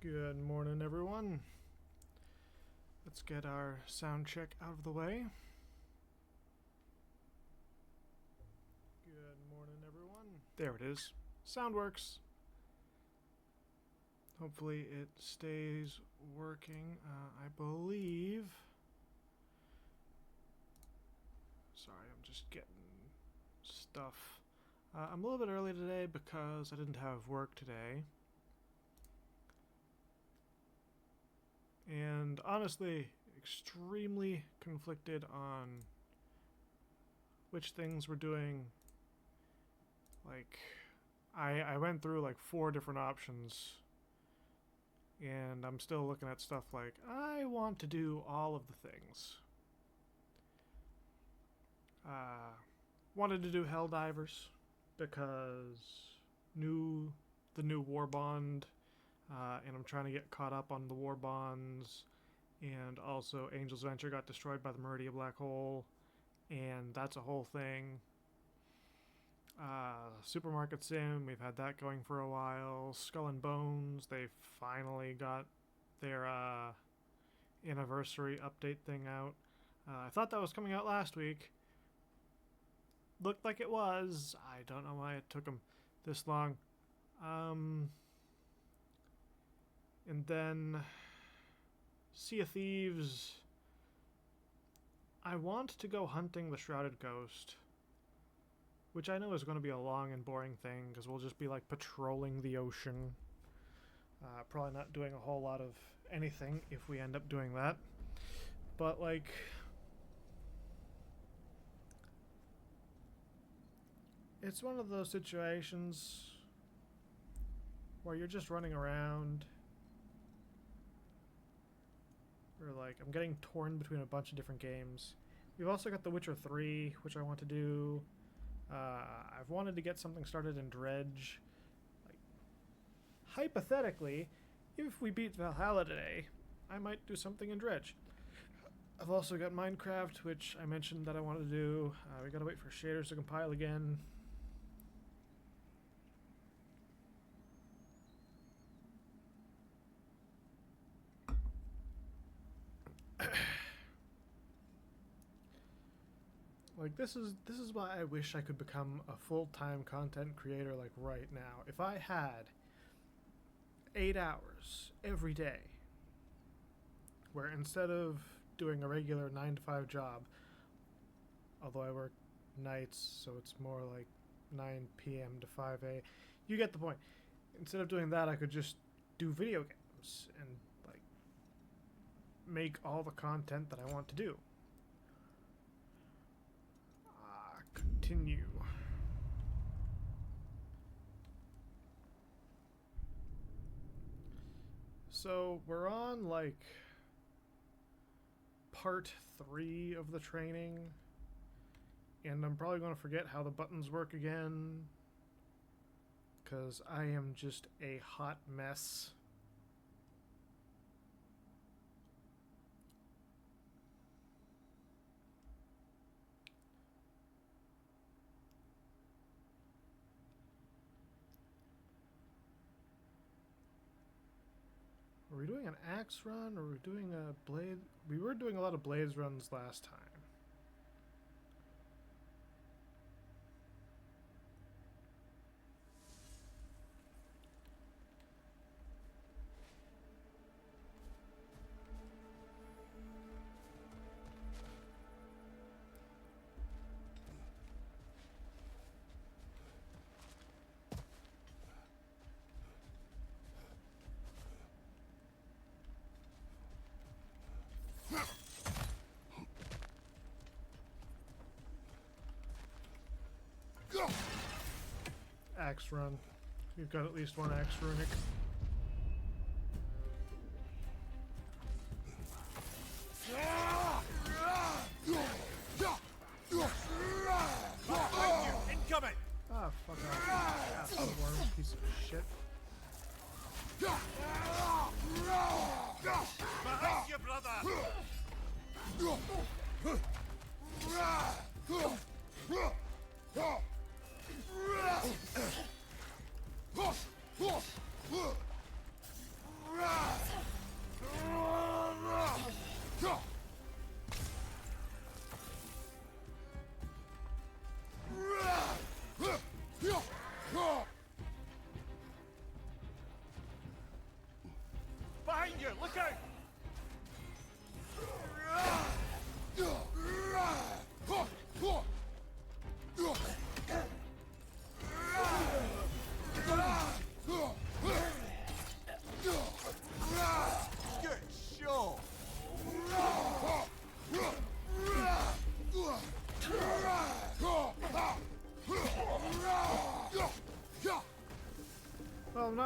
Good morning, everyone. Let's get our sound check out of the way. Good morning, everyone. There it is. Sound works. Hopefully it stays working. I believe... Sorry, I'm just getting stuff. I'm a little bit early today because I didn't have work today. And honestly, extremely conflicted on which things we're doing. Like, I went through like 4 different options, and I'm still looking at stuff like, I want to do all of the things. Wanted to do Helldivers because the new war bond. And I'm trying to get caught up on the war bonds, and also Angel's Venture got destroyed by the Meridia Black Hole, and that's a whole thing. Supermarket Sim, we've had that going for a while. Skull and Bones, they finally got their anniversary update thing out. I thought that was coming out last week. Looked like it was. I don't know why it took them this long. And then Sea of Thieves. I want to go hunting the Shrouded Ghost, which I know is going to be a long and boring thing because we'll just be like patrolling the ocean. Probably not doing a whole lot of anything if we end up doing that. But like, it's one of those situations where you're just running around. Or like, I'm getting torn between a bunch of different games. We've also got The Witcher 3, which I want to do. I've wanted to get something started in Dredge. Like, hypothetically, if we beat Valhalla today, I might do something in Dredge. I've also got Minecraft, which I mentioned that I wanted to do. We gotta wait for shaders to compile again. Like, this is why I wish I could become a full-time content creator, like, right now. If I had 8 hours every day, where instead of doing a regular 9-to-5 job, although I work nights, so it's more like 9 p.m. to 5 a.m., you get the point. Instead of doing that, I could just do video games and, like, make all the content that I want to do. Continue. So we're on like part 3 of the training, and I'm probably going to forget how the buttons work again because I am just a hot mess. Are we doing an axe run, or are we doing a blade? We were doing a lot of blades runs last time. Axe run. We've got at least one axe runic. Incoming! Ah, fuck off. Asshole worm, piece of shit. Behind you, brother!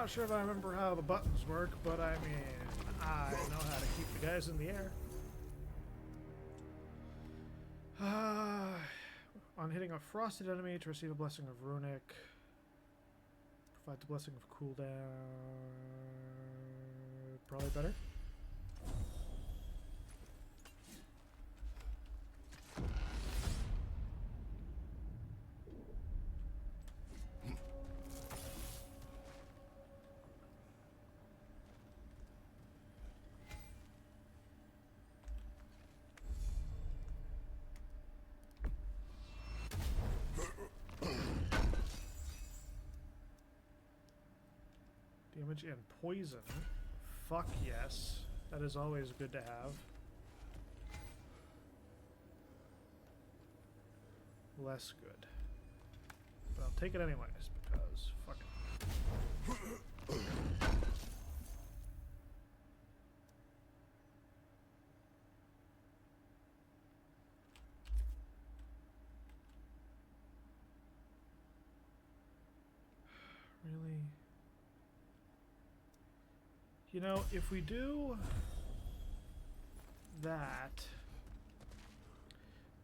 not sure if I remember how the buttons work, but I mean, I know how to keep the guys in the air. On hitting a frosted enemy to receive a blessing of runic. Provide the blessing of cooldown. Probably better. Damage and poison. Fuck yes. That is always good to have. Less good. But I'll take it anyways, because fuck it. Really? You know, if we do that,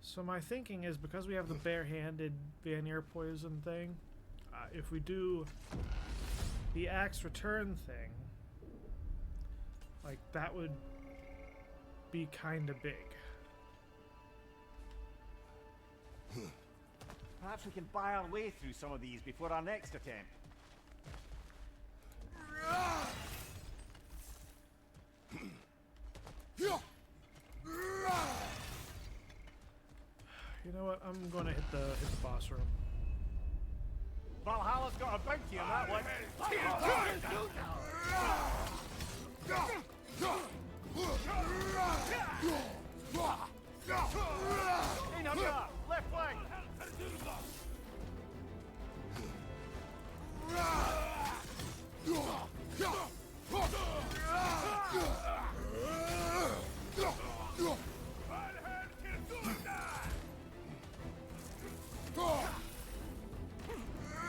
so my thinking is because we have the barehanded Vanir poison thing, if we do the axe return thing, like that would be kind of big. Perhaps we can buy our way through some of these before our next attempt. You know what? I'm gonna hit the boss room. Valhalla's got a bounty on that one. Hey, Nanda! Left flank!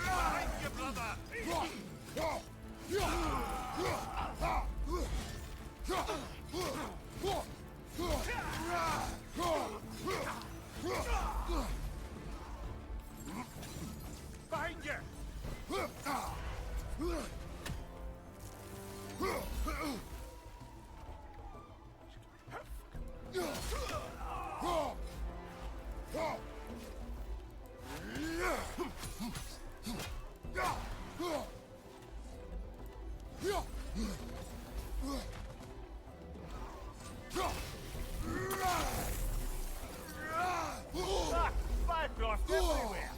Behind you, brother! Behind you! Bifrost everywhere!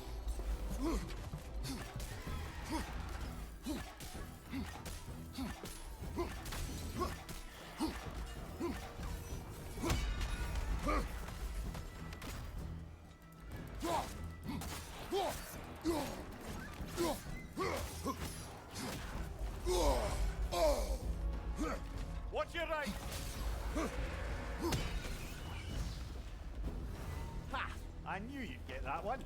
Watch your right! Ha! I knew you'd get that one.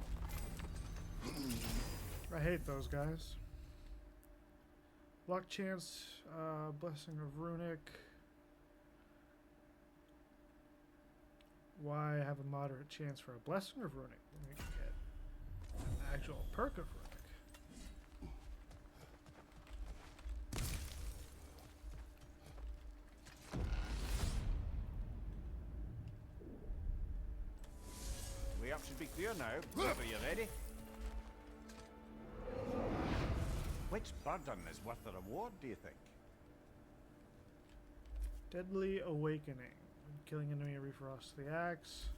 I hate those guys. Luck chance, blessing of runic. Why have a moderate chance for a blessing of runic when we can get an actual perk of runic? Way up should be clear now. Whenever you're ready. Which burden is worth the reward, do you think? Deadly Awakening. When killing enemy, refrost the axe.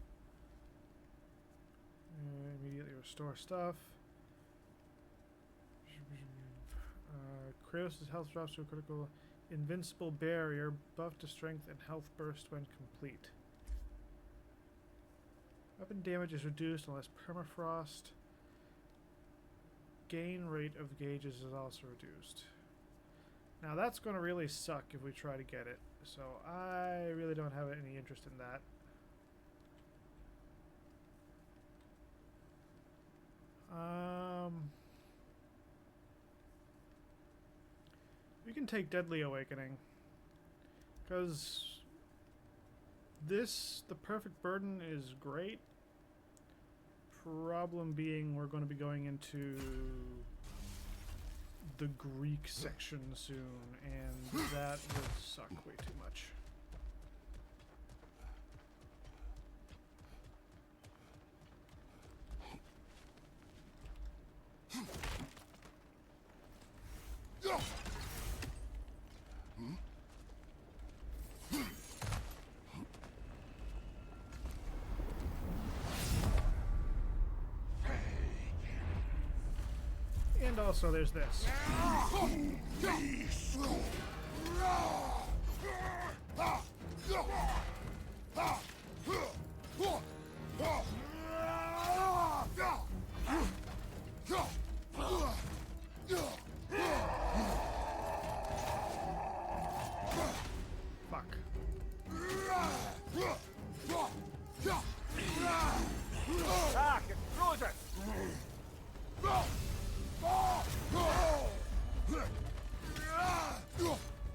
Immediately restore stuff. Kratos' health drops to a critical invincible barrier. Buff to strength and health burst when complete. Weapon damage is reduced unless permafrost. Gain rate of gauges is also reduced. Now that's going to really suck if we try to get it. So I really don't have any interest in that. can take Deadly Awakening. Because the Perfect Burden is great. Problem being, we're going to be going into the Greek section soon, and that would suck way too much. And also there's this. Fuck. Ah, get frozen!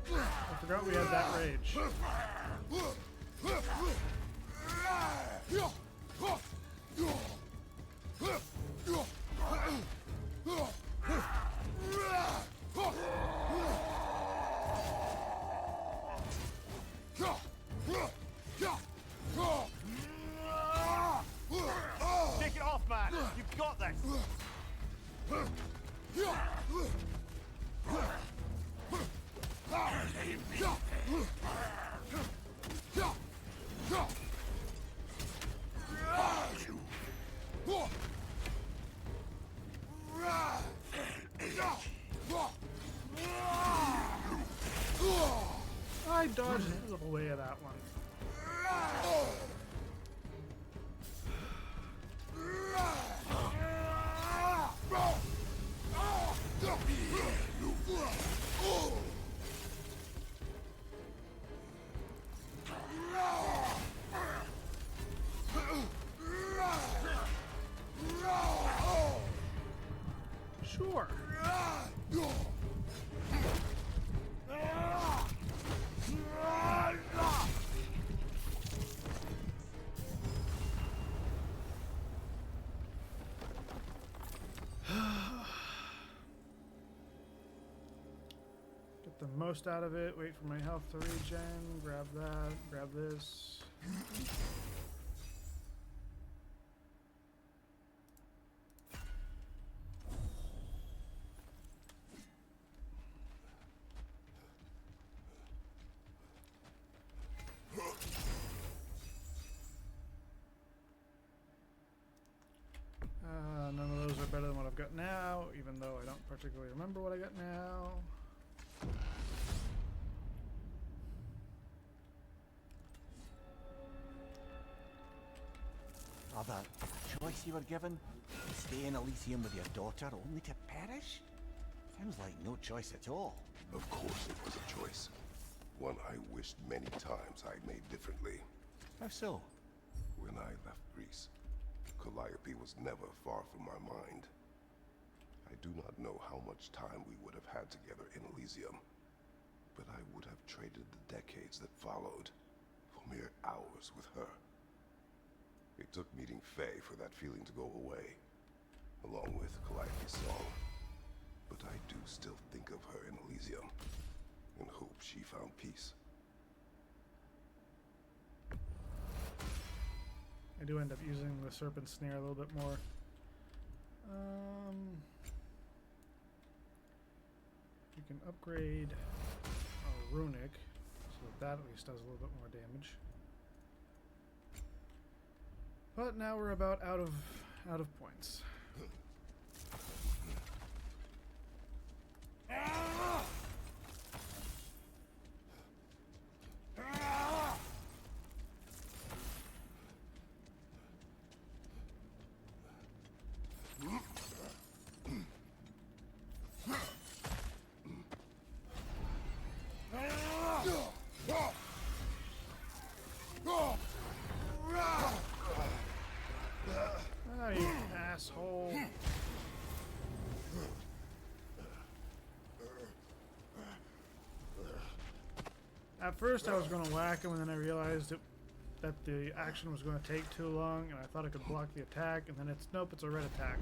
I forgot we had that rage. Take it off, man! You've got this! I dodged the way of that one. Sure. Get the most out of it, wait for my health to regen, grab that, grab this. None of those are better than what I've got now, even though I don't particularly remember what I got now. Other choice you were given? Stay in Elysium with your daughter only to perish? Sounds like no choice at all. Of course it was a choice. One I wished many times I'd made differently. How so? When I left Greece, Calliope was never far from my mind. I do not know how much time we would have had together in Elysium, but I would have traded the decades that followed for mere hours with her. It took meeting Faye for that feeling to go away, along with Calliope's song. But I do still think of her in Elysium, and hope she found peace. I do end up using the Serpent Snare a little bit more. You can upgrade a Runic, so that at least does a little bit more damage. But now we're about out of points. Ah, you asshole. At first I was going to whack him, and then I realized that the action was going to take too long, and I thought I could block the attack, and then it's, nope, it's a red attack.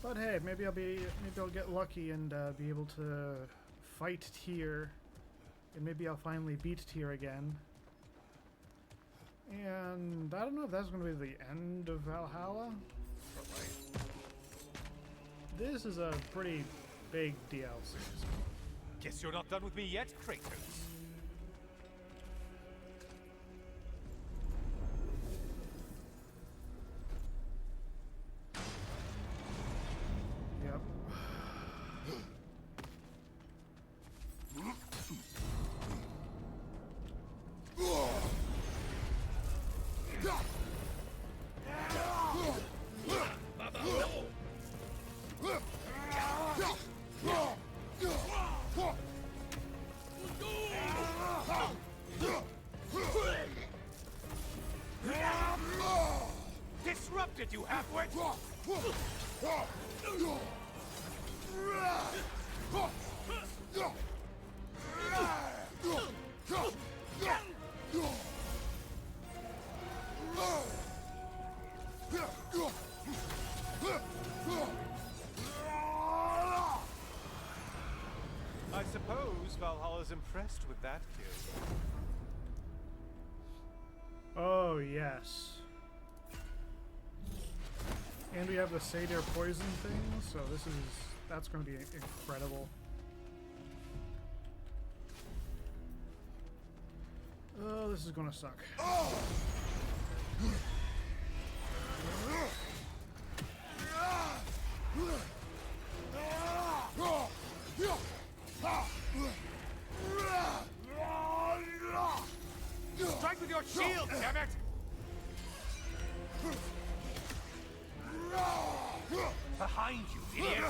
But hey, maybe I'll get lucky and be able to fight Tyr, and maybe I'll finally beat Tyr again. And I don't know if that's going to be the end of Valhalla. But like, this is a pretty big DLC. Guess you're not done with me yet, Kratos. Yep. Disrupted, you halfwit! I suppose Valhalla's impressed with that kill. Oh, yes. And we have the Satyr poison thing, so that's going to be incredible. Oh, this is going to suck. Strike with your shield, damn it! Behind you, idiot!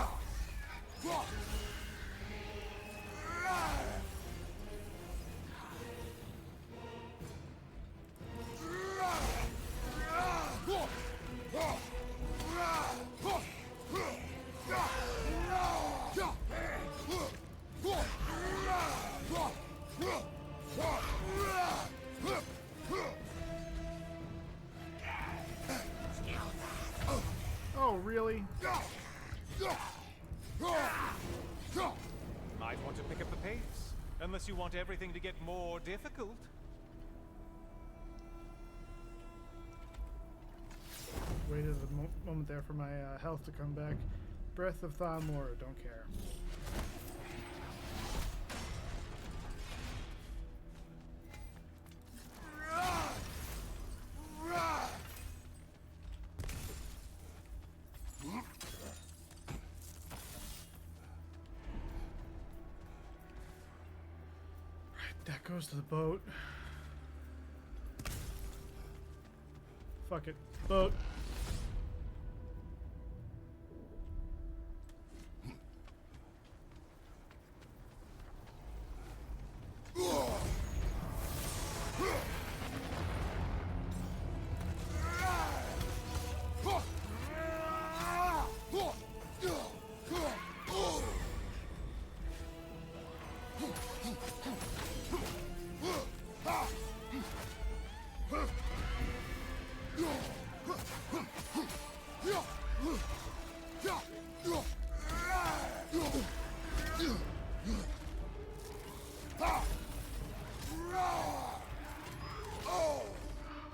Oh, really? Might want to pick up the pace, unless you want everything to get more difficult. Waited a moment there for my health to come back. Breath of Thamur, don't care. That goes to the boat. Fuck it. Boat.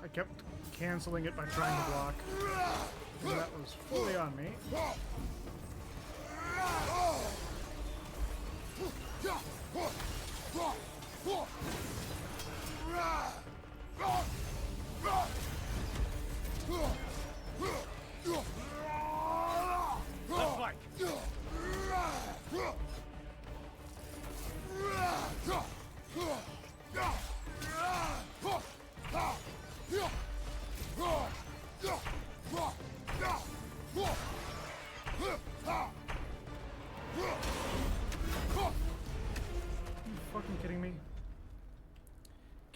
I kept canceling it by trying to block. And that was fully on me. Left flank!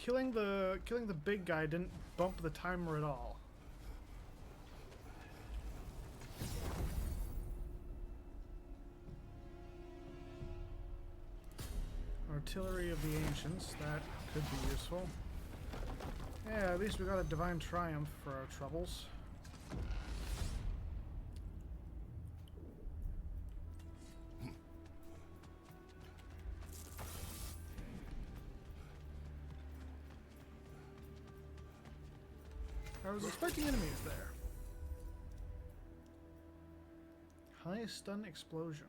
killing the big guy didn't bump the timer at all. Artillery of the Ancients, that could be useful. Yeah, at least we got a divine triumph for our troubles. I was expecting enemies there. High stun explosion.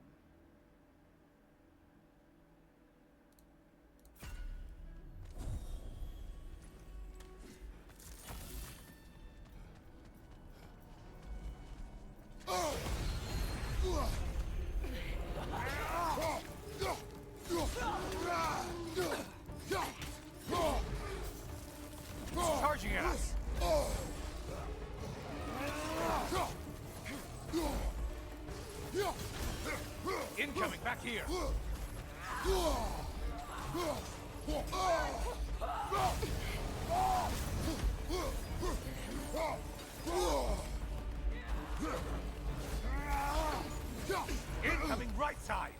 Charging at us! Incoming back here! Incoming right side!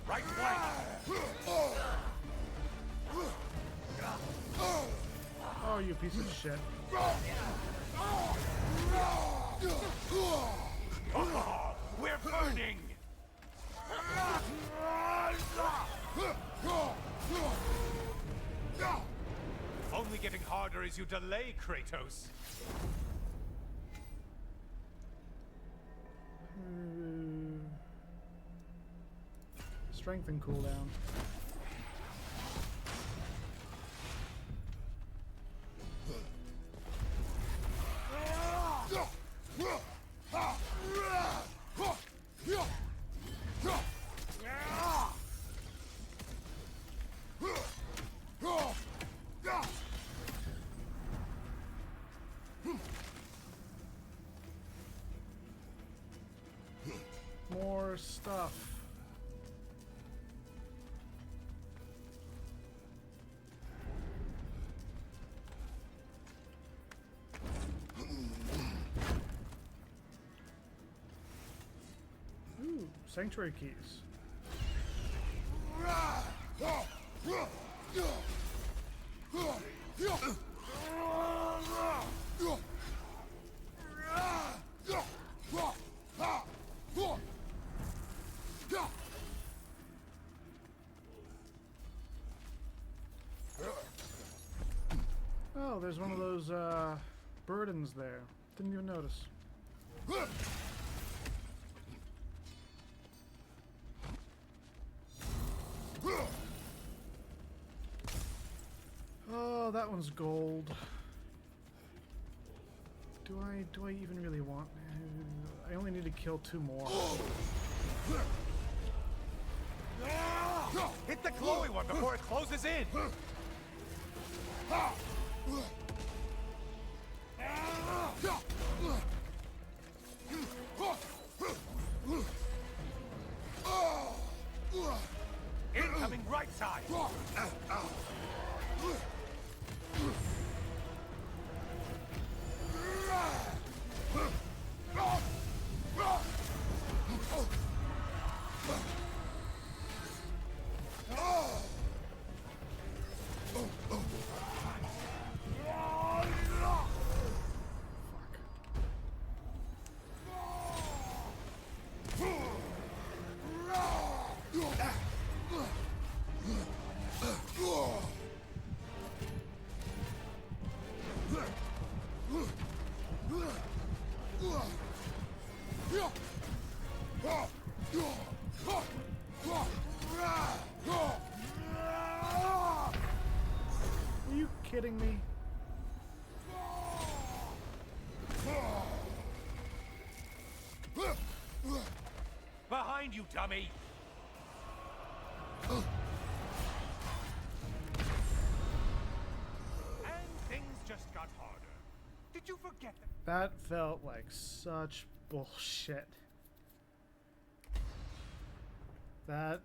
Right flank! Oh, you piece of shit. Oh, we're burning! Only getting harder as you delay, Kratos. Strength and cooldown. More stuff. Ooh, sanctuary keys. Oh, there's one of those burdens there. Didn't even notice. Oh, that one's gold. Do I even really want? I only need to kill 2 more. Hit the glowy one before it closes in! Incoming right side! Are you kidding me? Behind you, dummy! And things just got harder. Did you forget that? That felt like such bullshit. That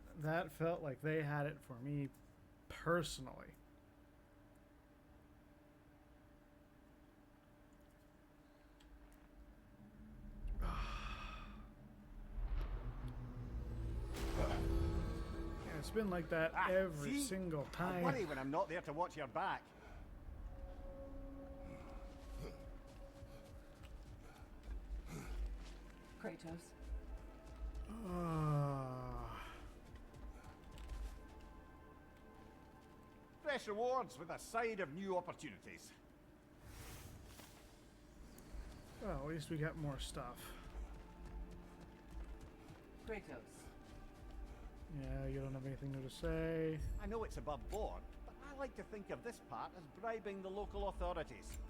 felt like they had it for me personally. Yeah, it's been like that every See? single I time. worry when I'm not there to watch your back. Kratos. Fresh rewards with a side of new opportunities. Well, at least we got more stuff. Kratos. Yeah, you don't have anything new to say. I know it's above board, but I like to think of this part as bribing the local authorities.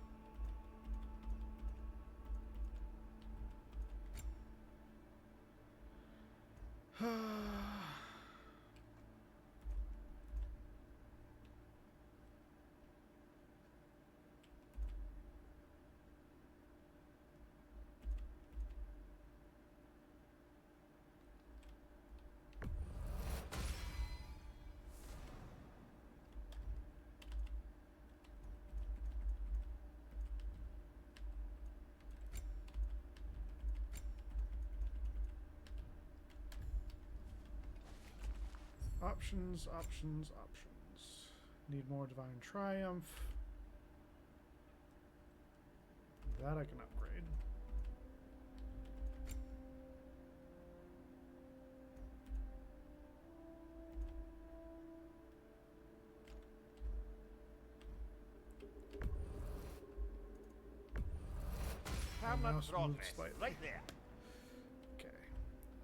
Options, options, options. Need more Divine Triumph. That I can upgrade. Permanent mouse moves progress, slightly. right there. Okay.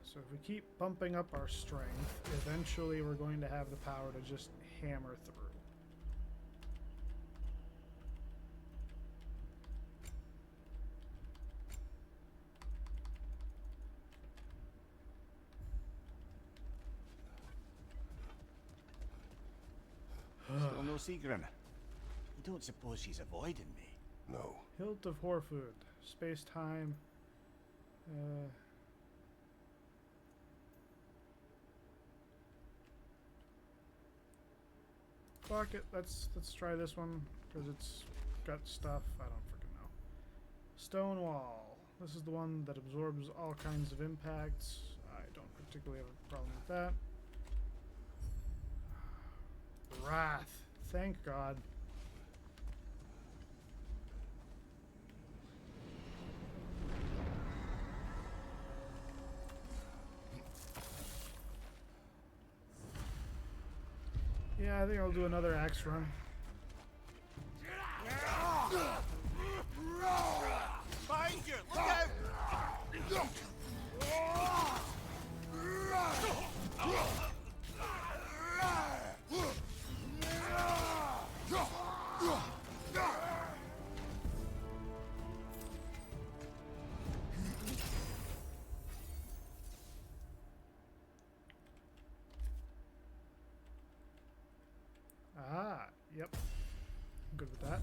So if we keep bumping up our strength, eventually we're going to have the power to just hammer through. Still no Sigrun. You don't suppose she's avoiding me? No. Hilt of Horfood. Space-time. Fuck it. Let's try this one because it's got stuff. I don't freaking know. Stone Wall. This is the one that absorbs all kinds of impacts. I don't particularly have a problem with that. Wrath. Thank God. Yeah, I think I'll do another axe run. Behind you! Look out! Ah, yep. I'm good with that.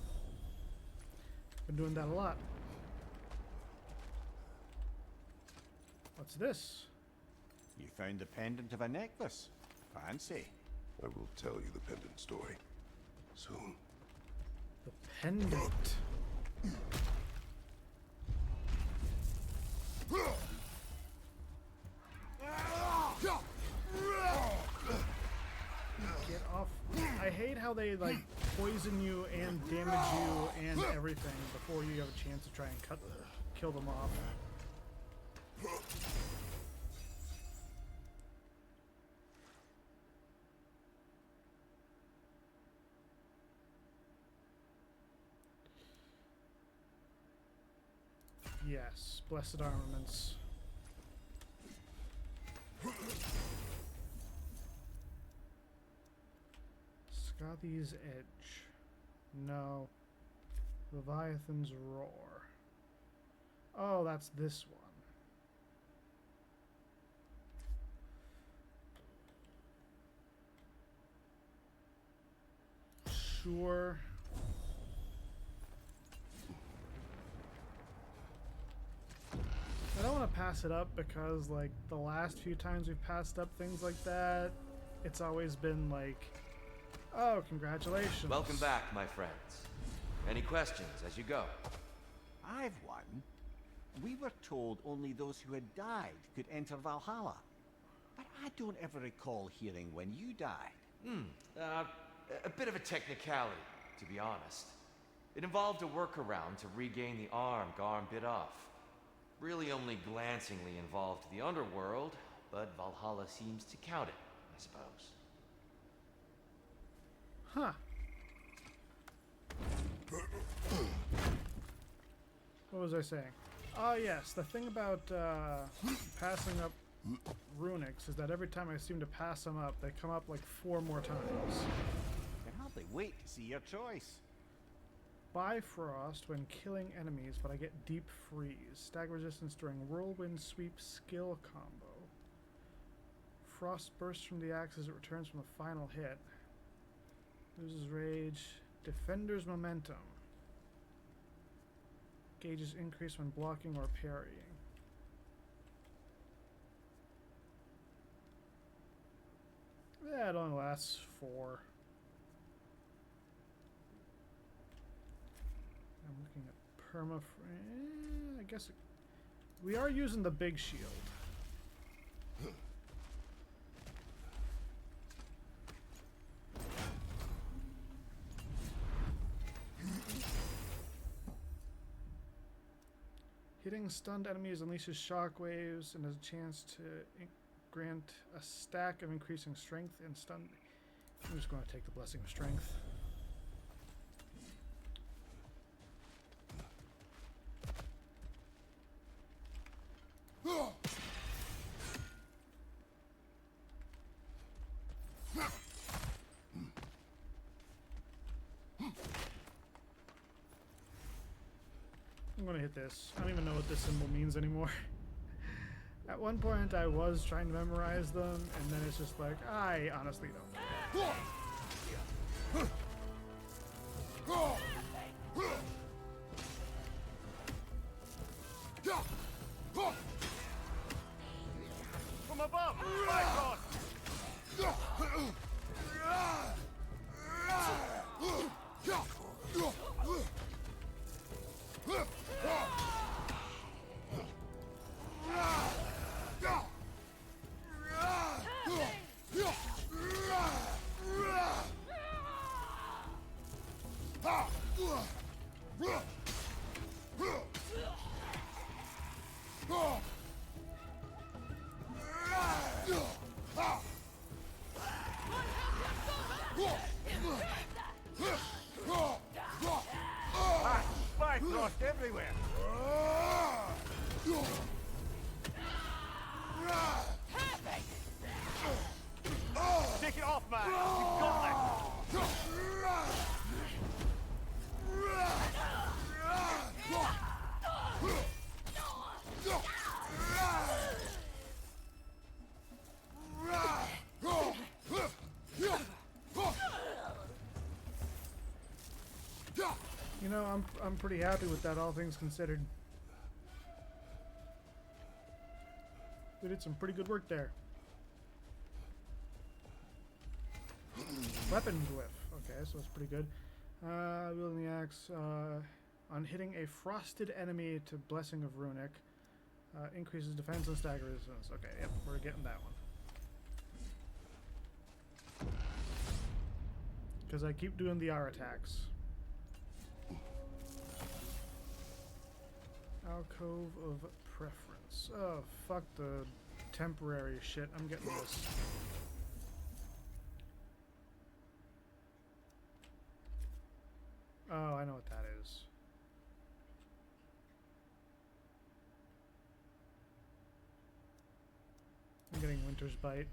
Been doing that a lot. What's this? You found the pendant of a necklace. Fancy. I will tell you the pendant story. Soon. The pendant. Get off. I hate how they like poison you and damage you and everything before you have a chance to try and kill them off. Yes, blessed armaments. Scothy's Edge. No. Leviathan's Roar. Oh, that's this one. Sure. pass it up because, like, the last few times we've passed up things like that, it's always been like, oh, congratulations. Welcome back, my friends. Any questions as you go? I've one. We were told only those who had died could enter Valhalla. But I don't ever recall hearing when you died. A bit of a technicality, to be honest. It involved a workaround to regain the arm Garm bit off. Really only glancingly involved the underworld, but Valhalla seems to count it, I suppose. Huh. What was I saying? Oh yes, the thing about passing up runics is that every time I seem to pass them up, they come up like 4 more times. I can hardly wait to see your choice. Bifrost when killing enemies, but I get Deep Freeze. Stagger resistance during Whirlwind Sweep skill combo. Frost bursts from the axe as it returns from the final hit. Loses Rage. Defender's Momentum. Gauges increase when blocking or parrying. Yeah, it only lasts 4. I'm looking at perma. I guess we are using the big shield. Hitting stunned enemies unleashes shockwaves and has a chance to grant a stack of increasing strength and stun. I'm just going to take the Blessing of Strength. I'm gonna hit this. I don't even know what this symbol means anymore. At one point I was trying to memorize them, and then it's just like, I honestly don't. From above! Bifrost! Bifrost everywhere! Take it off, man! You've got this! You know, I'm pretty happy with that, all things considered. We did some pretty good work there. Weapon glyph. Okay, so it's pretty good. Wielding the axe. On hitting a frosted enemy to Blessing of Runic. Increases defense and stagger resistance. Okay, yep, we're getting that one. Because I keep doing the R attacks. Alcove of Preference. Oh, fuck the temporary shit. I'm getting this. Oh, I know what that is. I'm getting Winter's Bite.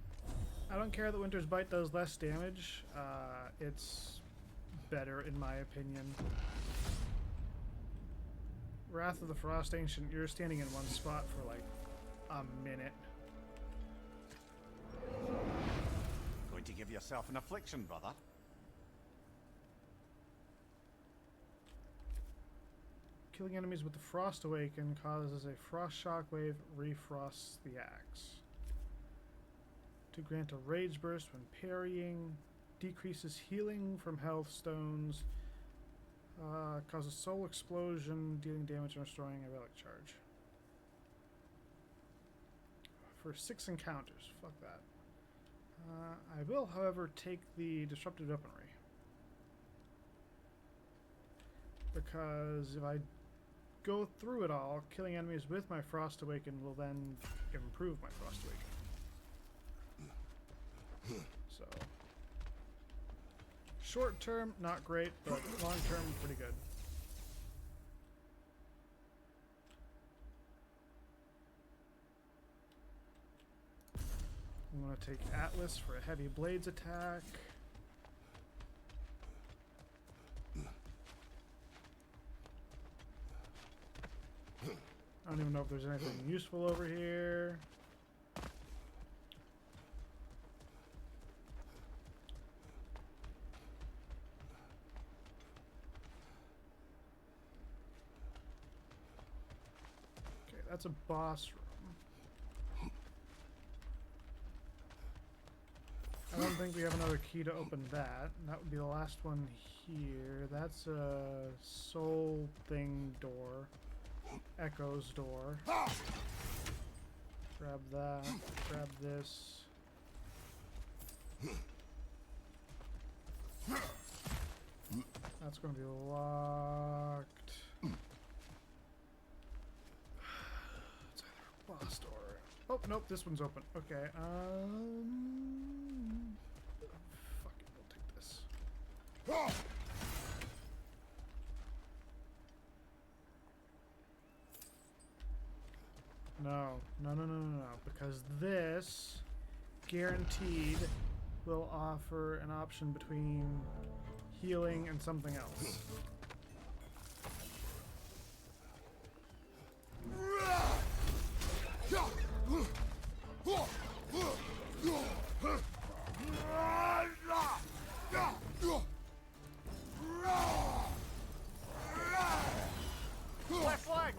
I don't care that Winter's Bite does less damage. It's better in my opinion. Wrath of the Frost Ancient, you're standing in one spot for like a minute. Going to give yourself an affliction, brother. Killing enemies with the Frost Awaken causes a Frost Shockwave, refrosts the axe. To grant a Rage Burst when parrying, decreases healing from health stones, causes Soul Explosion, dealing damage and restoring a Relic Charge. For 6 encounters, fuck that. I will, however, take the Disrupted Weaponry. Because if I go through it all, killing enemies with my Frost Awaken will then improve my Frost Awaken. So, short term, not great, but long term, pretty good. I'm going to take Atlas for a heavy blades attack. I don't even know if there's anything useful over here. Okay, that's a boss room. I don't think we have another key to open that. That would be the last one here. That's a soul thing door. Echo's door. Grab that. Grab this. That's going to be locked. It's either a boss door. Oh, nope, this one's open. Okay, fuck it, we'll take this. No, because this guaranteed will offer an option between healing and something else. Left leg!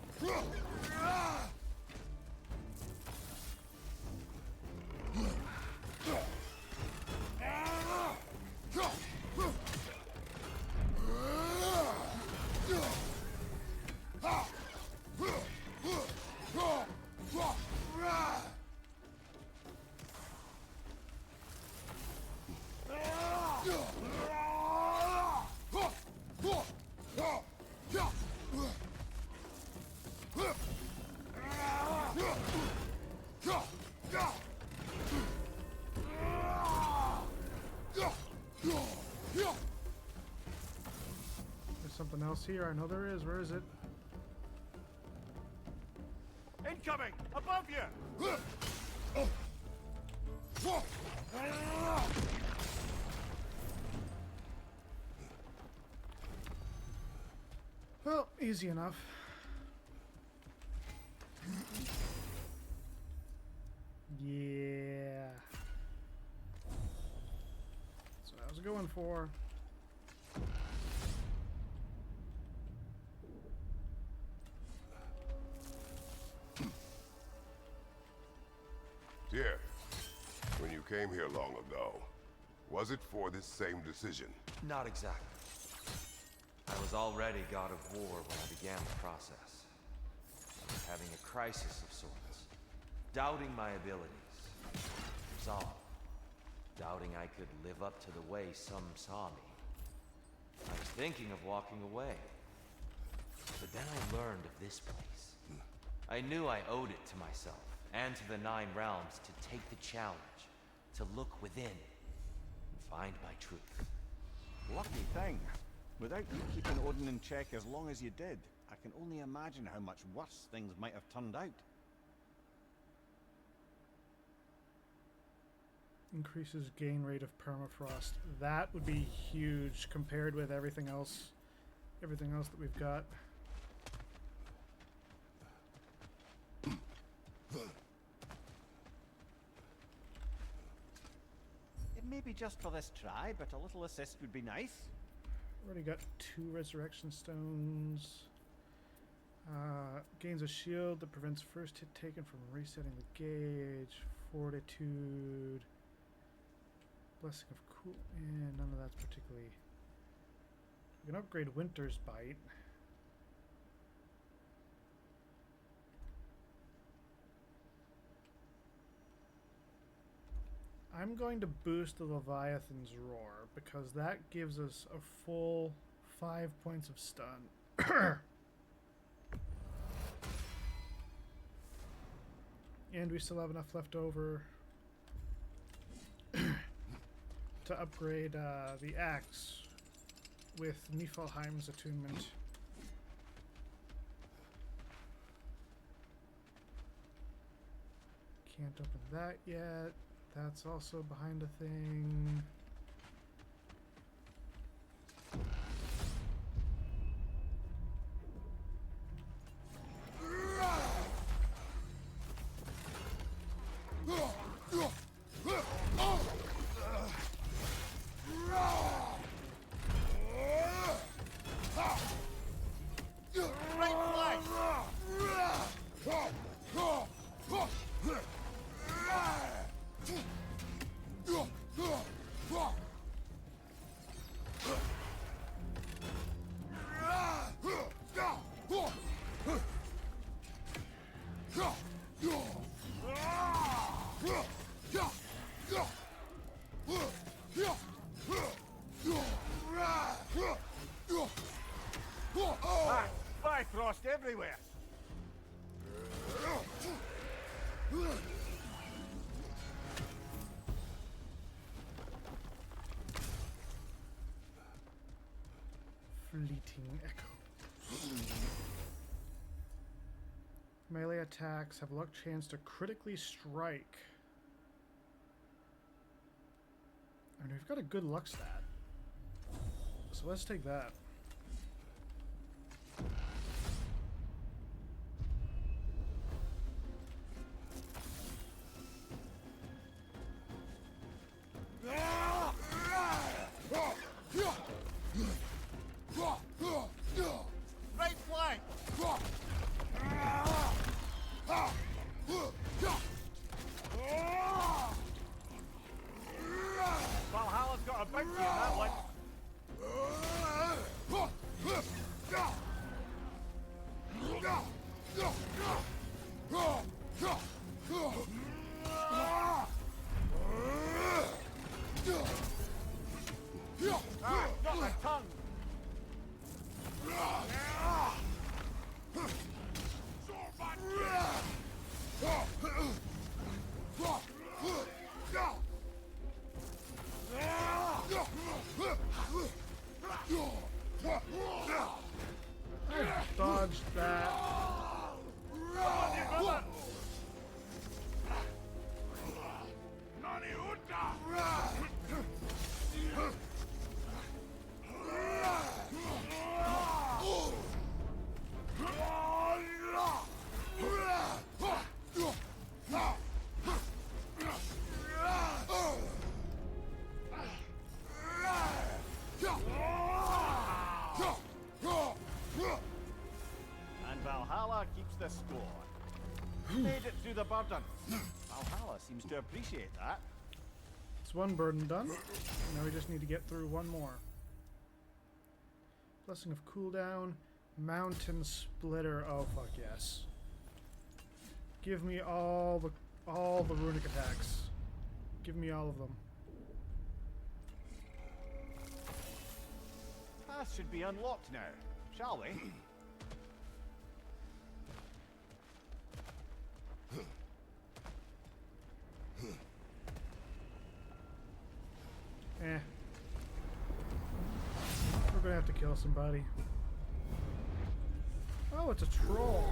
Something else here? I know there is. Where is it? Incoming! Above you! Well, easy enough. Yeah. That's what I was going for. Dear, when you came here long ago, was it for this same decision? Not exactly. I was already God of War when I began the process. I was having a crisis of sorts. Doubting my abilities. Resolve. Doubting I could live up to the way some saw me. I was thinking of walking away. But then I learned of this place. I knew I owed it to myself and to the 9 realms to take the challenge, to look within and find my truth. Lucky thing. Without you keeping Odin in check as long as you did, I can only imagine how much worse things might have turned out. Increases gain rate of permafrost. That would be huge compared with everything else that we've got. It may be just for this try, but a little assist would be nice. Already got 2 resurrection stones. Gains a shield that prevents first hit taken from resetting the gauge. Fortitude. Blessing of cool. And none of that's particularly. We can upgrade Winter's Bite. I'm going to boost the Leviathan's Roar because that gives us a full 5 points of stun. And we still have enough left over to upgrade the axe with Niflheim's attunement. Can't open that yet. That's also behind a thing. Bifrost everywhere. Fleeting echo. Melee attacks have a luck chance to critically strike. And we've got a good luck stat. So let's take that. Right flank. Valhalla's got a bounty on that one. Got the tongue. I dodged that. And Valhalla keeps the score. Made it through the burden. Valhalla seems to appreciate that. It's one burden done. Now we just need to get through one more. Blessing of cooldown. Mountain Splitter. Oh fuck yes. Give me all the runic attacks. Give me all of them. Path should be unlocked now, shall we? Eh. We're gonna have to kill somebody. Oh, it's a troll.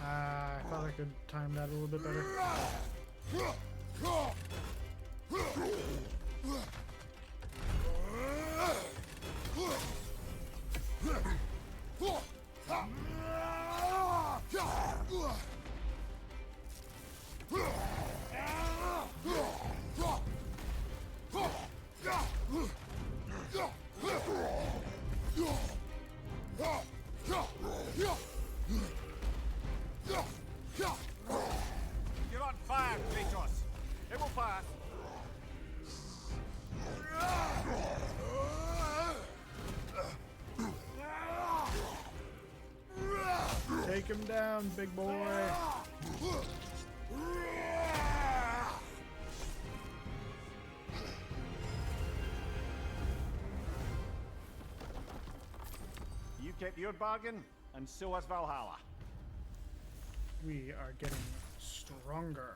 I thought I could time that a little bit better. Take him down, big boy. You kept your bargain, and so has Valhalla. We are getting stronger.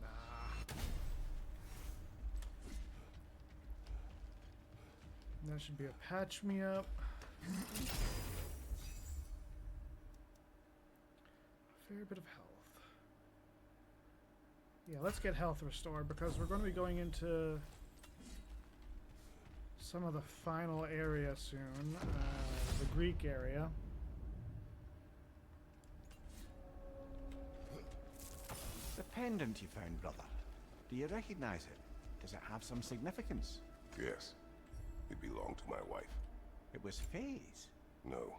Nah. That should be a patch me up. A fair bit of health. Yeah, let's get health restored because we're going to be going into some of the final area soon. The Greek area. The pendant you found, brother. Do you recognize it? Does it have some significance? Yes. It belonged to my wife. It was Faye's. No.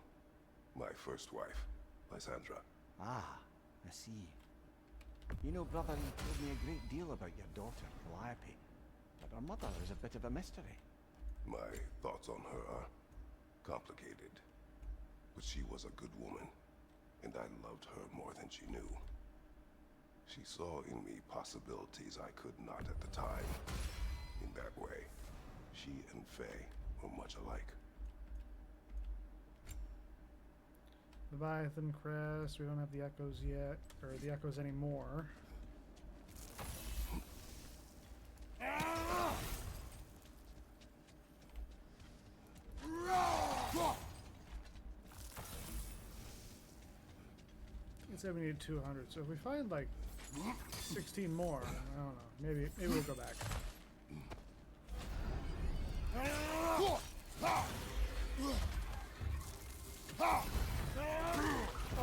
My first wife, Lysandra. Ah, I see. You know, brother, you told me a great deal about your daughter, Calliope. But her mother is a bit of a mystery. My thoughts on her are complicated. But she was a good woman, and I loved her more than she knew. She saw in me possibilities I could not at the time. In that way, she and Faye were much alike. Leviathan Crest. We don't have the echoes yet, or the echoes anymore. It said we need 200, so if we find like 16 more, I don't know. Maybe we'll go back.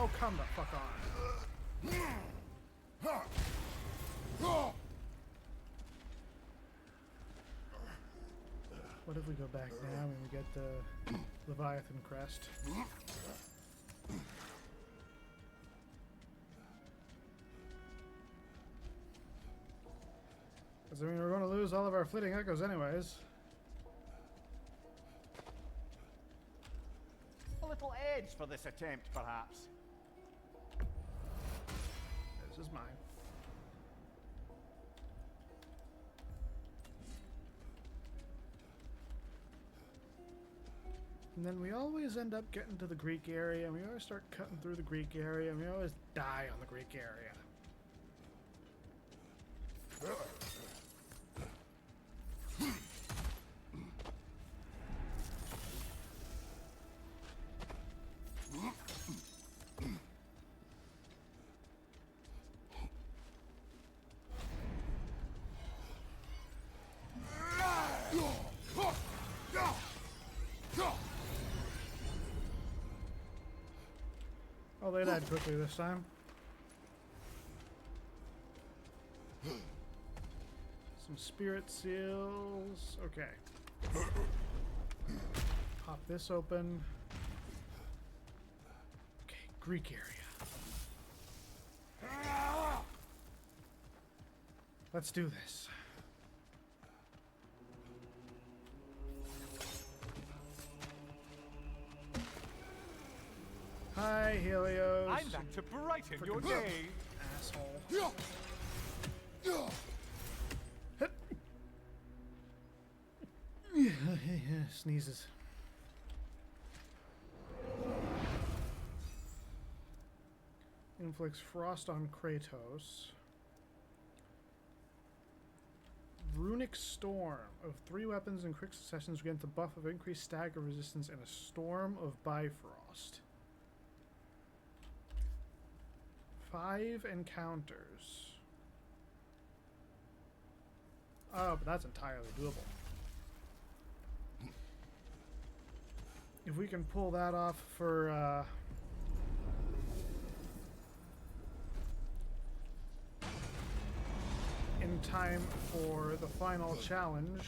Oh, come the fuck on. What if we go back now and we get the Leviathan Crest? Because, I mean, we're going to lose all of our fleeting echoes anyways. A little edge for this attempt, perhaps. This is mine. And then we always end up getting to the Greek area, and we always start cutting through the Greek area, and we always die on the Greek area. Oh, they died quickly this time. Some spirit seals. Okay. Pop this open. Okay, Greek area. Let's do this. Hi, Helios. I'm back to brighten your Frickin' day. Asshole. Sneezes. Inflicts frost on Kratos. Runic Storm. Of 3 weapons in quick successions, grant the buff of increased stagger resistance and a storm of Bifrost. 5 encounters. Oh, but that's entirely doable. If we can pull that off for, in time for the final challenge.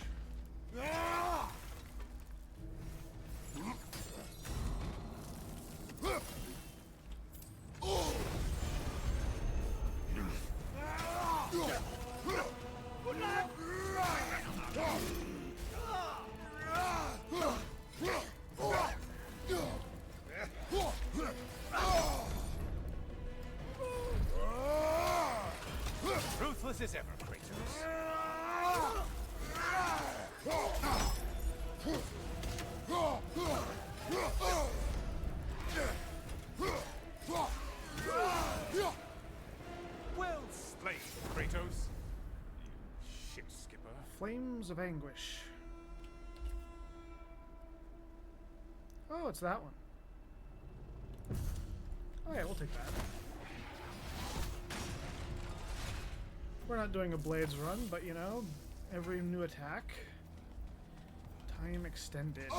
Well slayed, Kratos. You shit skipper. Flames of Anguish. Oh, it's that one. Oh yeah, we'll take that. We're not doing a Blades run, but you know, every new attack, time extended.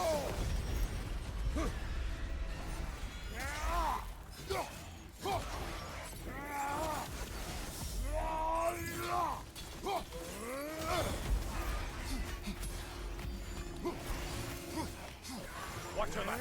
Watch your back.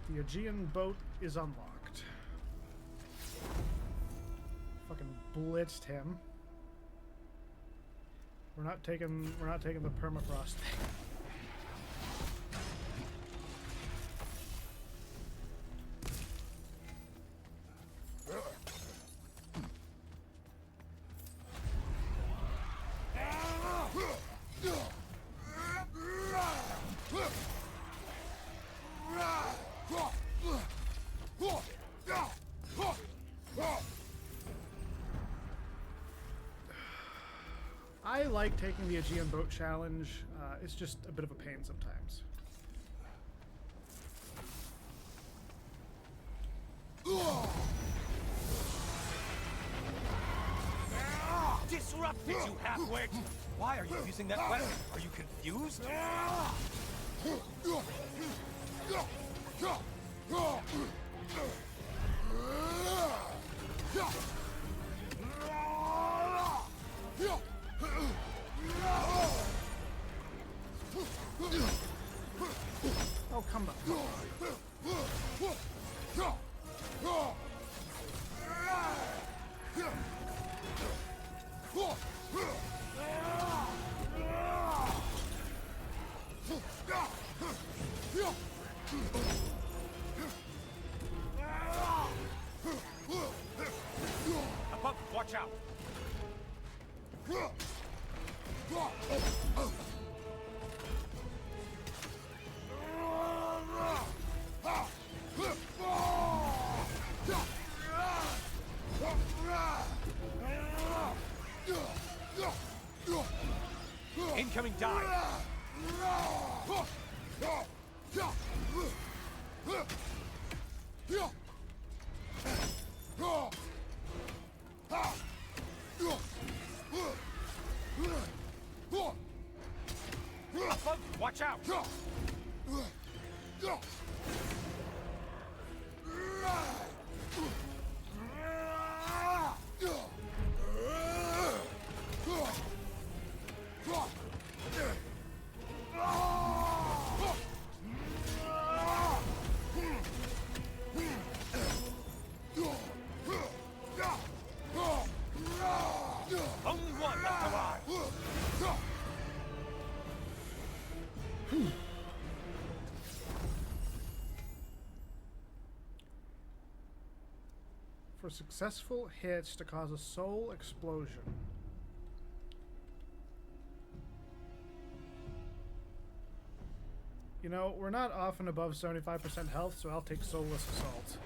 The Aegean boat is unlocked. Fucking blitzed him. We're not taking the permafrost thing. I like taking the Aegean boat challenge. It's just a bit of a pain sometimes. Disrupted, you half-wit! Why are you using that weapon? Are you confused? Oh, come on. Above, watch out! Incoming dive! Above, watch out! Only one left alive! For successful hits to cause a soul explosion. You know, we're not often above 75% health, so I'll take Soulless Assault.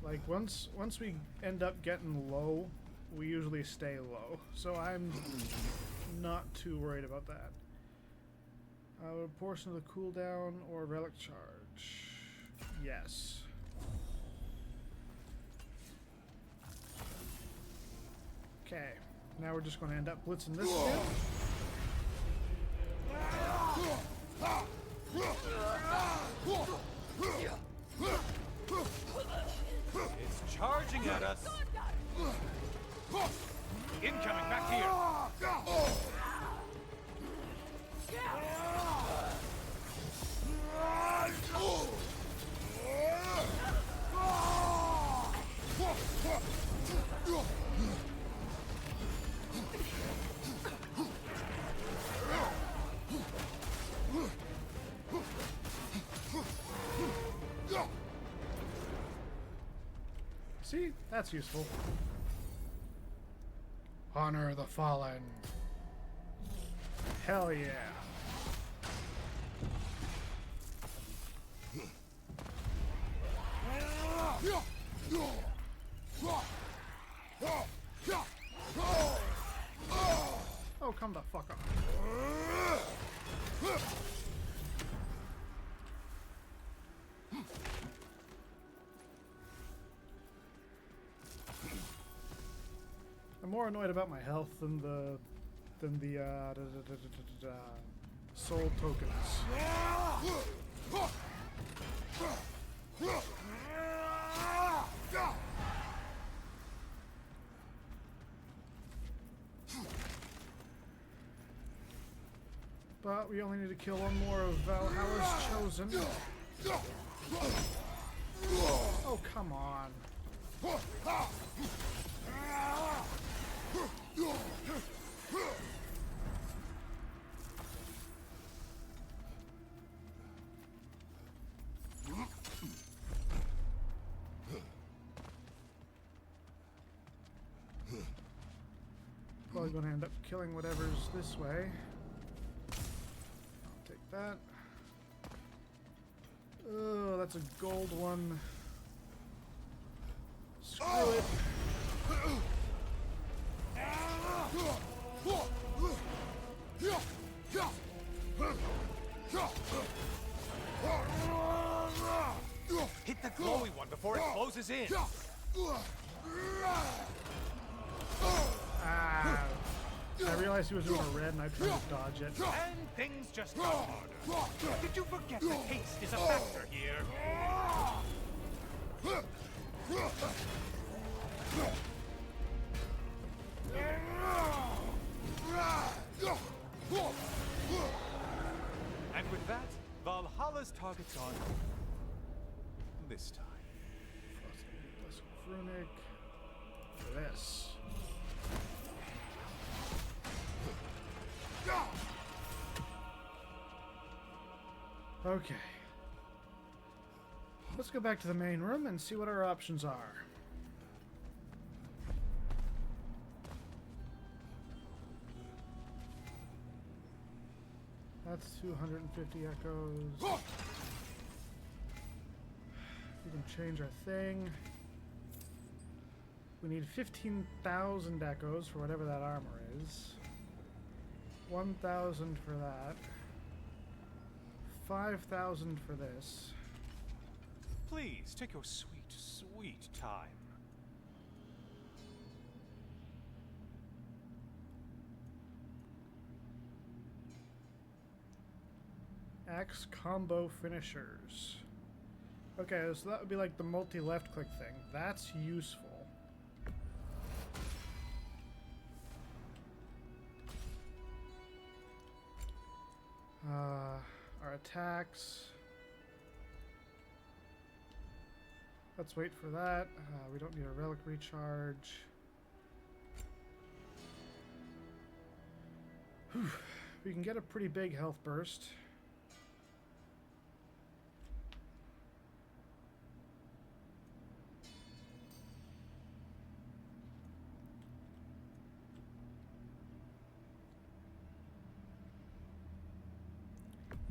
Like, once we end up getting low, we usually stay low. So I'm not too worried about that. A portion of the cooldown or relic charge. Yes. Okay. Now we're just going to end up blitzing this again. It's charging at us! Incoming, back here! See? That's useful. Honor the fallen. Hell yeah. Oh, come the fuck off. I'm more annoyed about my health than the soul tokens. But we only need to kill one more of Valhalla's chosen. Oh, come on. Probably gonna end up killing whatever's this way. I'll take that. Oh, that's a gold one. Screw it. Hit the glowy one before it closes in. Ah. I realized he was doing a red and I tried to dodge it. And things just got harder. Did you forget that haste is a factor here? And with that, Valhalla's target's on this time. Plus Runic for this. Okay. Let's go back to the main room and see what our options are. That's 250 echoes. We can change our thing. We need 15,000 echoes for whatever that armor is. 1,000 for that. 5,000 for this. Please take your sweet, sweet time. Axe combo finishers. Okay, so that would be like the multi-left click thing. That's useful. Our attacks. Let's wait for that. We don't need a relic recharge. Whew. We can get a pretty big health burst.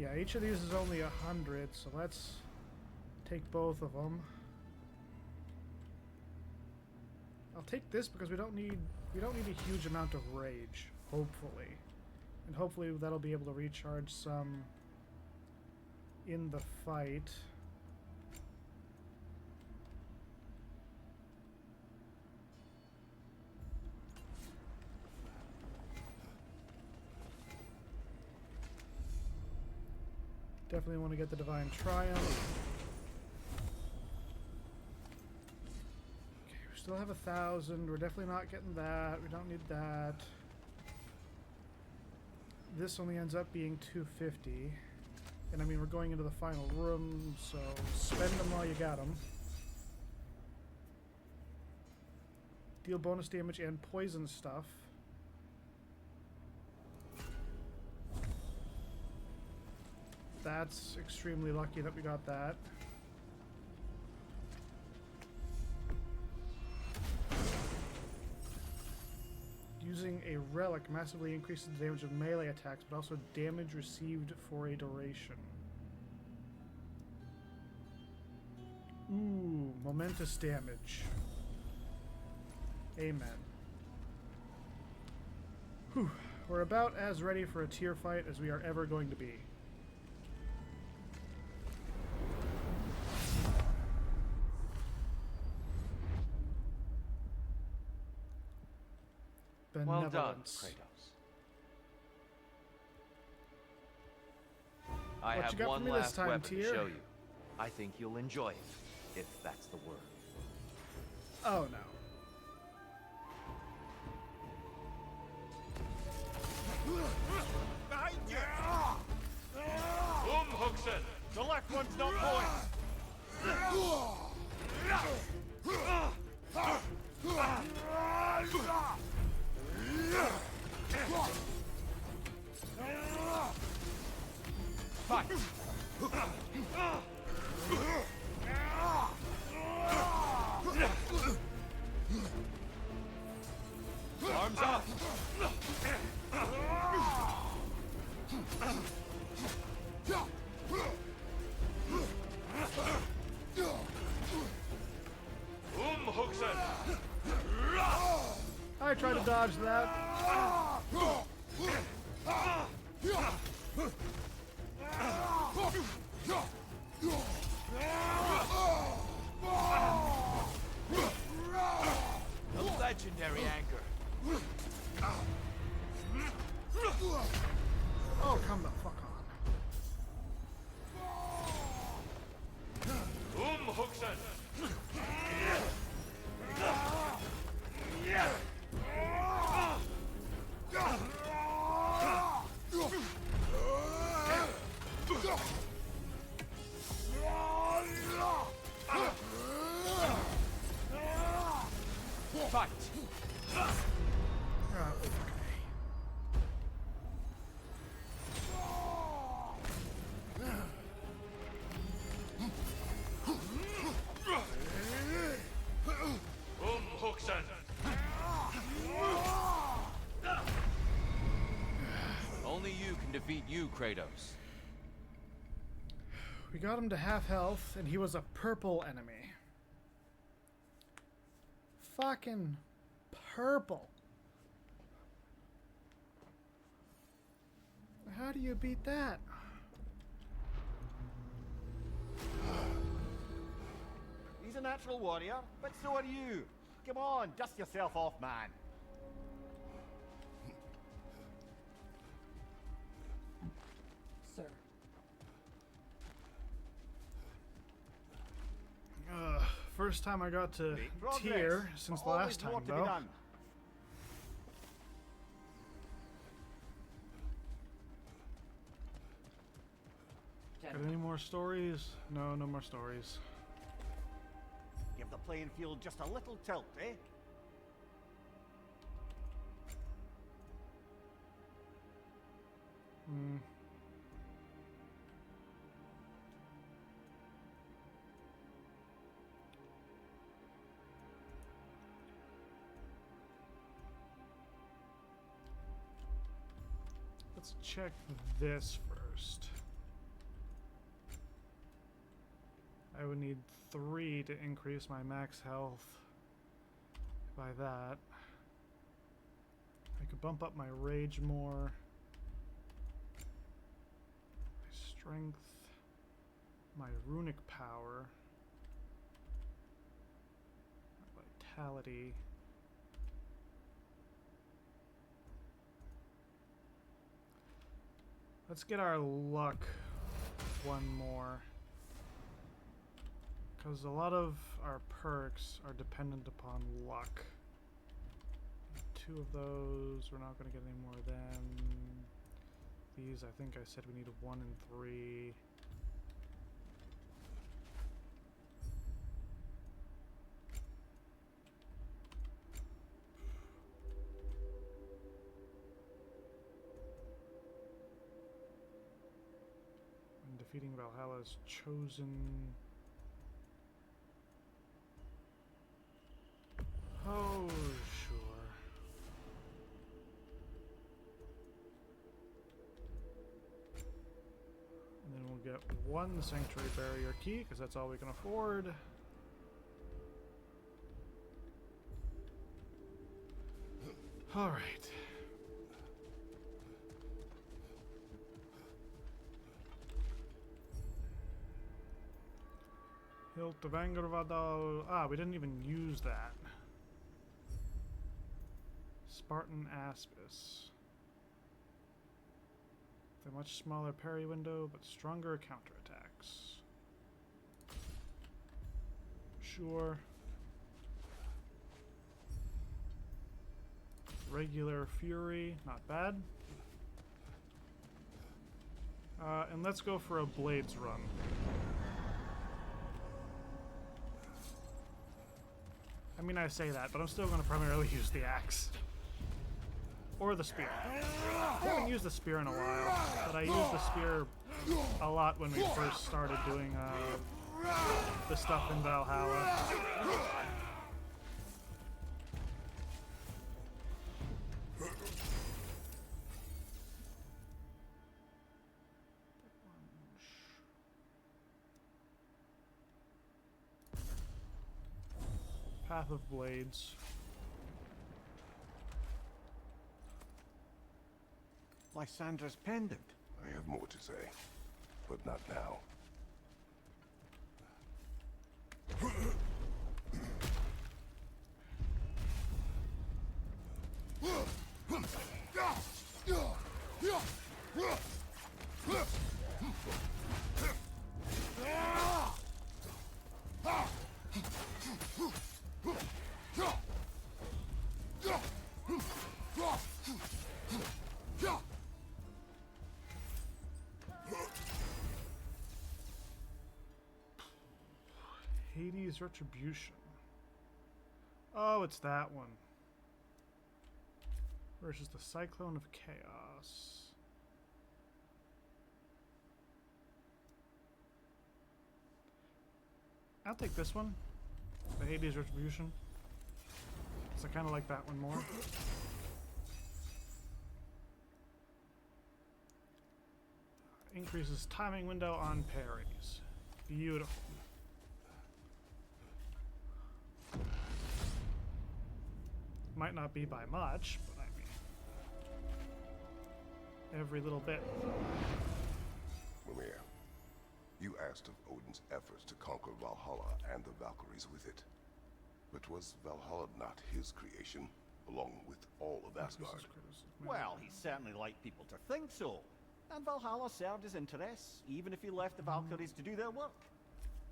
Yeah, each of these is only 100, so let's take both of them. I'll take this because we don't need a huge amount of rage, hopefully. And hopefully that'll be able to recharge some in the fight. Definitely want to get the Divine Triumph. Okay, we still have 1,000. We're definitely not getting that. We don't need that. This only ends up being 250. And I mean, we're going into the final room, so spend them while you got them. Deal bonus damage and poison stuff. That's extremely lucky that we got that. relic massively increases the damage of melee attacks, but also damage received for a duration. Ooh, momentous damage. Amen. Whew. We're about as ready for a tier fight as we are ever going to be. Well done, Benevolence. Kratos. I What have you got one for me this last time, weapon to Tyr? show you. I think you'll enjoy it, if that's the word. Oh no. Behind you! Huxon! The left one's not going! Fight! Arms up! Huxon! I tried to dodge that. The legendary anchor. Oh, come the fuck on. Huxon! Fight! Oh, Huxon! Only you can defeat you, Kratos. we got him to half health, and he was a purple enemy. Fucking purple. How do you beat that? He's a natural warrior, but so are you. Come on, dust yourself off, man. Sir. First time I got to Make progress, tier since but the always last more time, to be though. done. Got General. any more stories? No, no more stories. Give the playing field just a little tilt, eh? Hmm. Let's check this first. I would need 3 to increase my max health by that. I could bump up my rage more. My strength. My runic power. My vitality. Let's get our luck one more. Because a lot of our perks are dependent upon luck. 2 of those, we're not going to get any more of them. These, I think I said we needed 1 and 3. When defeating Valhalla is chosen. Oh, sure. get one sanctuary barrier key because that's all we can afford. All right. Hilt of Angervadal. Ah, we didn't even use that. Spartan Aspis. With a much smaller parry window, but stronger counterattacks. Sure. Regular Fury, not bad. And let's go for a Blades run. I mean, I say that, but I'm still going to primarily use the axe. Or the spear. I haven't used the spear in a while, but I used the spear a lot when we first started doing the stuff in Valhalla. Path of Blades. Lysandra's pendant. I have more to say, but not now. Hades Retribution. Oh, it's that one. Versus the Cyclone of Chaos. I'll take this one. The Hades Retribution. Because I kind of like that one more. Increases timing window on parries. Beautiful. Might not be by much, but I mean, every little bit. Mimir, you asked of Odin's efforts to conquer Valhalla and the Valkyries with it. But was Valhalla not his creation, along with all of Asgard? Well, he certainly liked people to think so. And Valhalla served his interests, even if he left the Valkyries to do their work.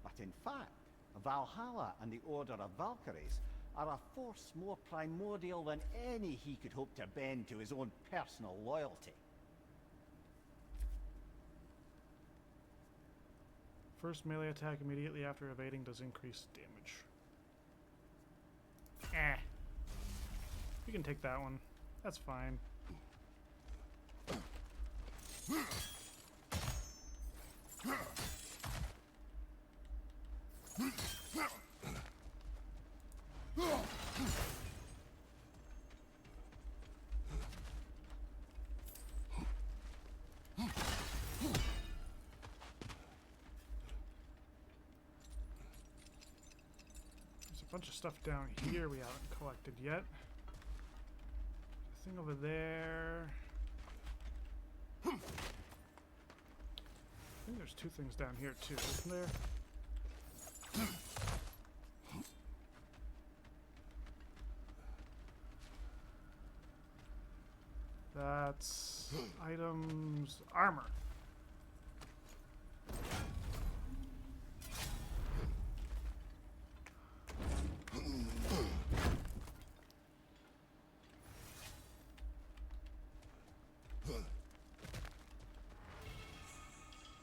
But in fact, Valhalla and the Order of Valkyries are a force more primordial than any he could hope to bend to his own personal loyalty. First melee attack immediately after evading does increased damage. Eh. We can take that one. That's fine. There's a bunch of stuff down here we haven't collected yet. Thing over there. I think there's two things down here too, isn't there? That's items, armor.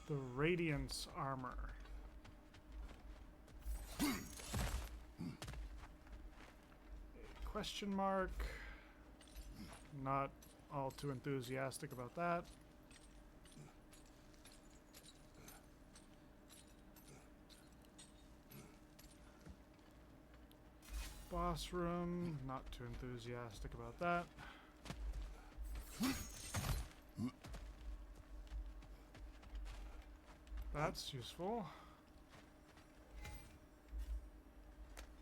The Radiance armor. Question mark. Not all too enthusiastic about that. Boss room. Not too enthusiastic about that. That's useful.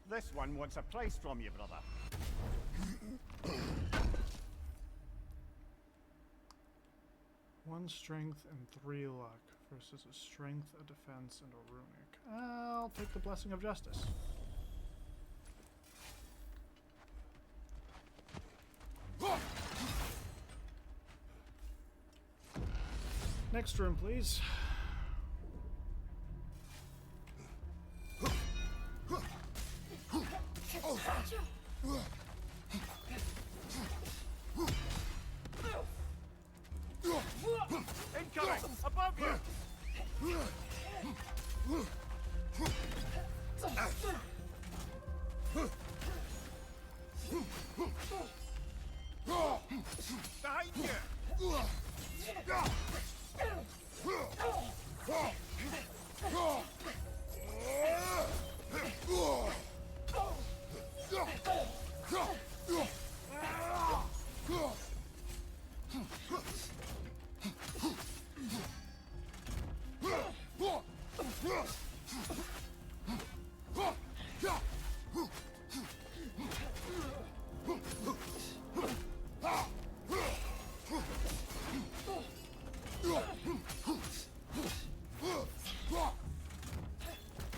This one wants a price from you, brother. One strength and 3 luck versus a strength, a defense, and a runic. I'll take the Blessing of Justice. Next room, please. Incoming! Above you! Behind you!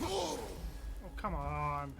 Oh, come on.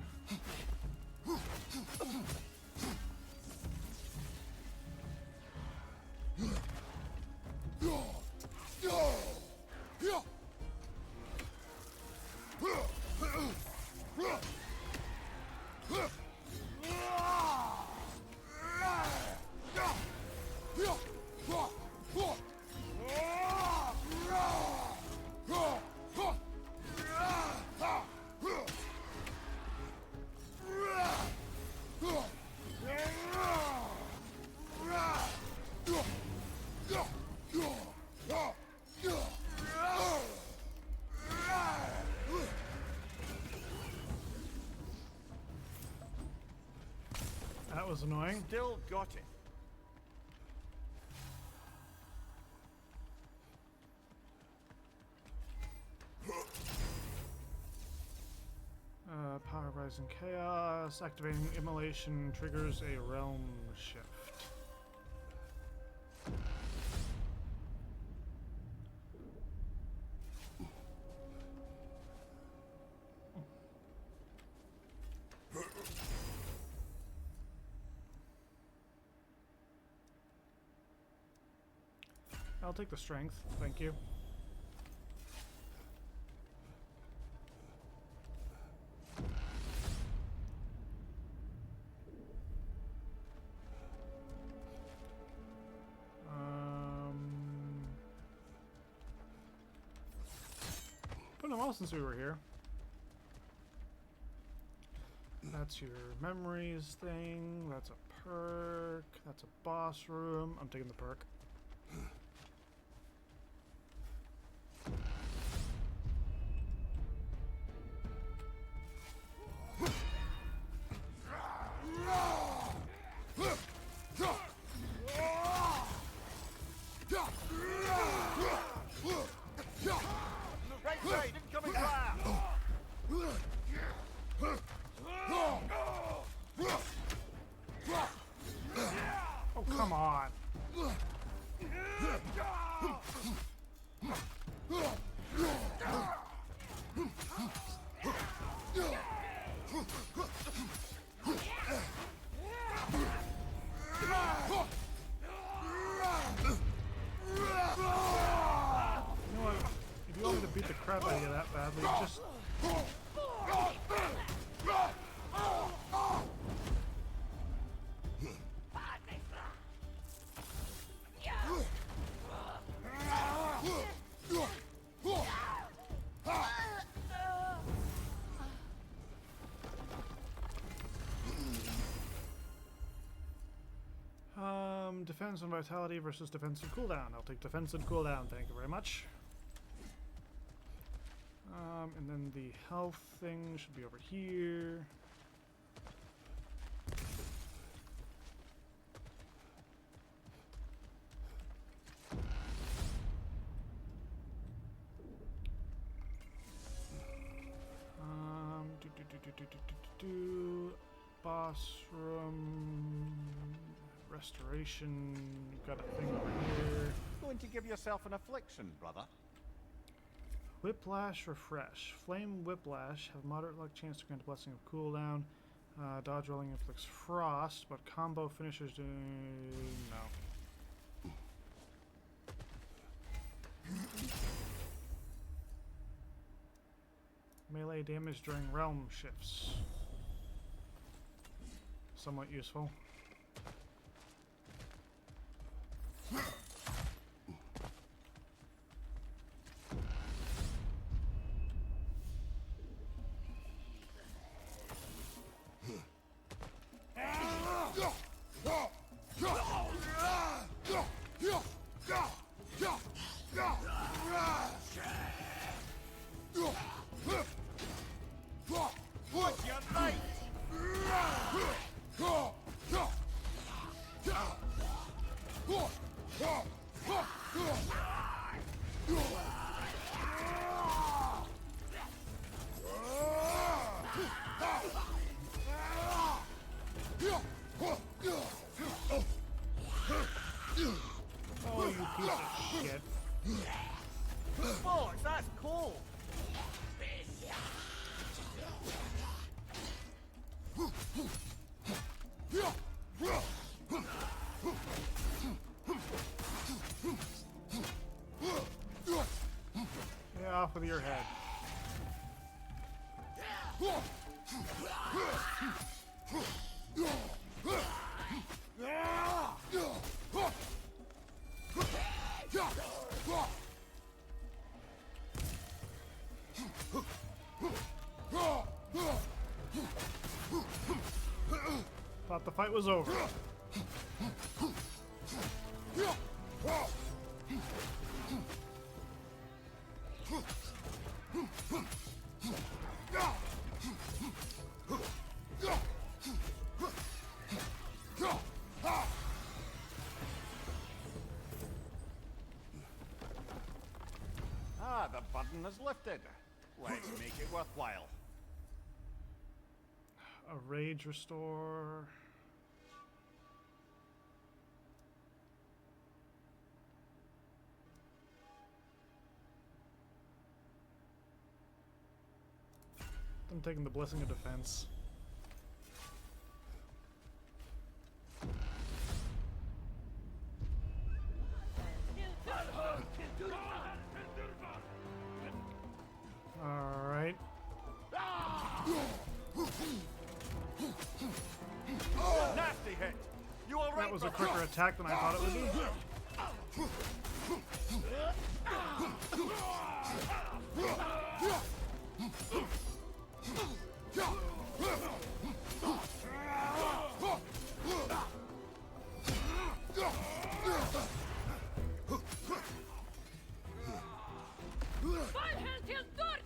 That was annoying. Still got it. Power Rising Chaos. Activating Immolation triggers a realm shift. I'll take the strength, thank you. Been a while since we were here. That's your memories thing. That's a perk. That's a boss room. I'm taking the perk. Right side, incoming fire! Oh, come on. You know what? If you want me to beat the crap out of you that badly, just... Defense and vitality versus defense and cooldown. I'll take defense and cooldown, thank you very much. And then the health thing should be over here. boss room. Restoration. Got a thing over here. Going to give yourself an affliction, brother. Whiplash refresh. Flame whiplash have moderate luck chance to grant a blessing of cooldown. Dodge rolling inflicts frost, but combo finishers do no. Melee damage during realm shifts. Somewhat useful. Oh, you piece of shit. Oh, that's cool. Yeah, off with your head. Thought the fight was over. Ah, the burden is lifted. Let's make it worthwhile. A rage restore. I'm taking the blessing of defense. All right. Nasty hit. You all right? That was a quicker attack than I thought it would be.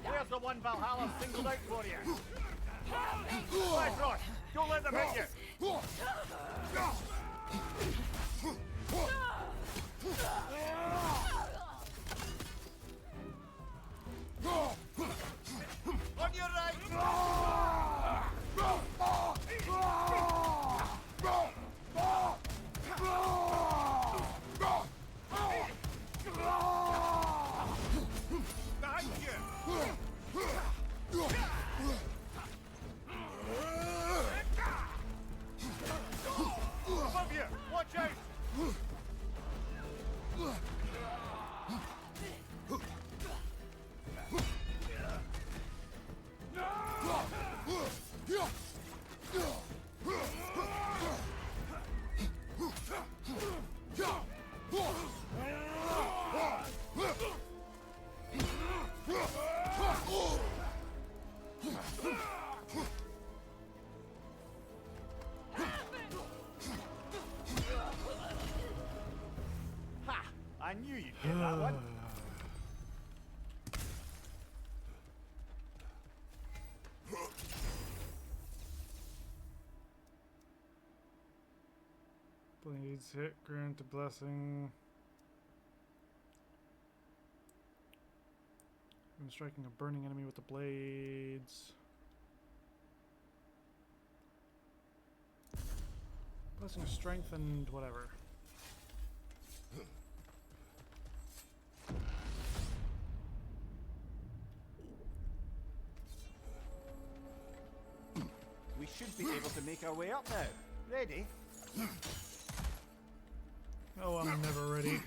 There's the one Valhalla singled out for you. Bifrost, don't let them hit you. On your right. Behind you. Above you. Watch out. Ha! I knew you'd get that one. Blades hit, grant a blessing. When striking a burning enemy with the blades. Blessing of strength and whatever. We should be able to make our way up now. Ready? Oh, I'm never ready.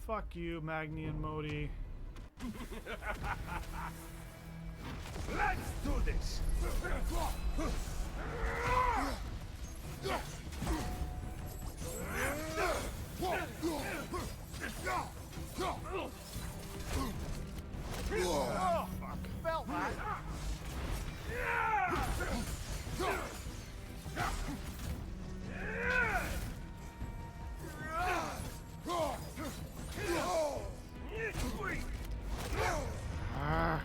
Fuck you, Magni and Modi. Let's do this! Oh, fuck. Felt that. Ah.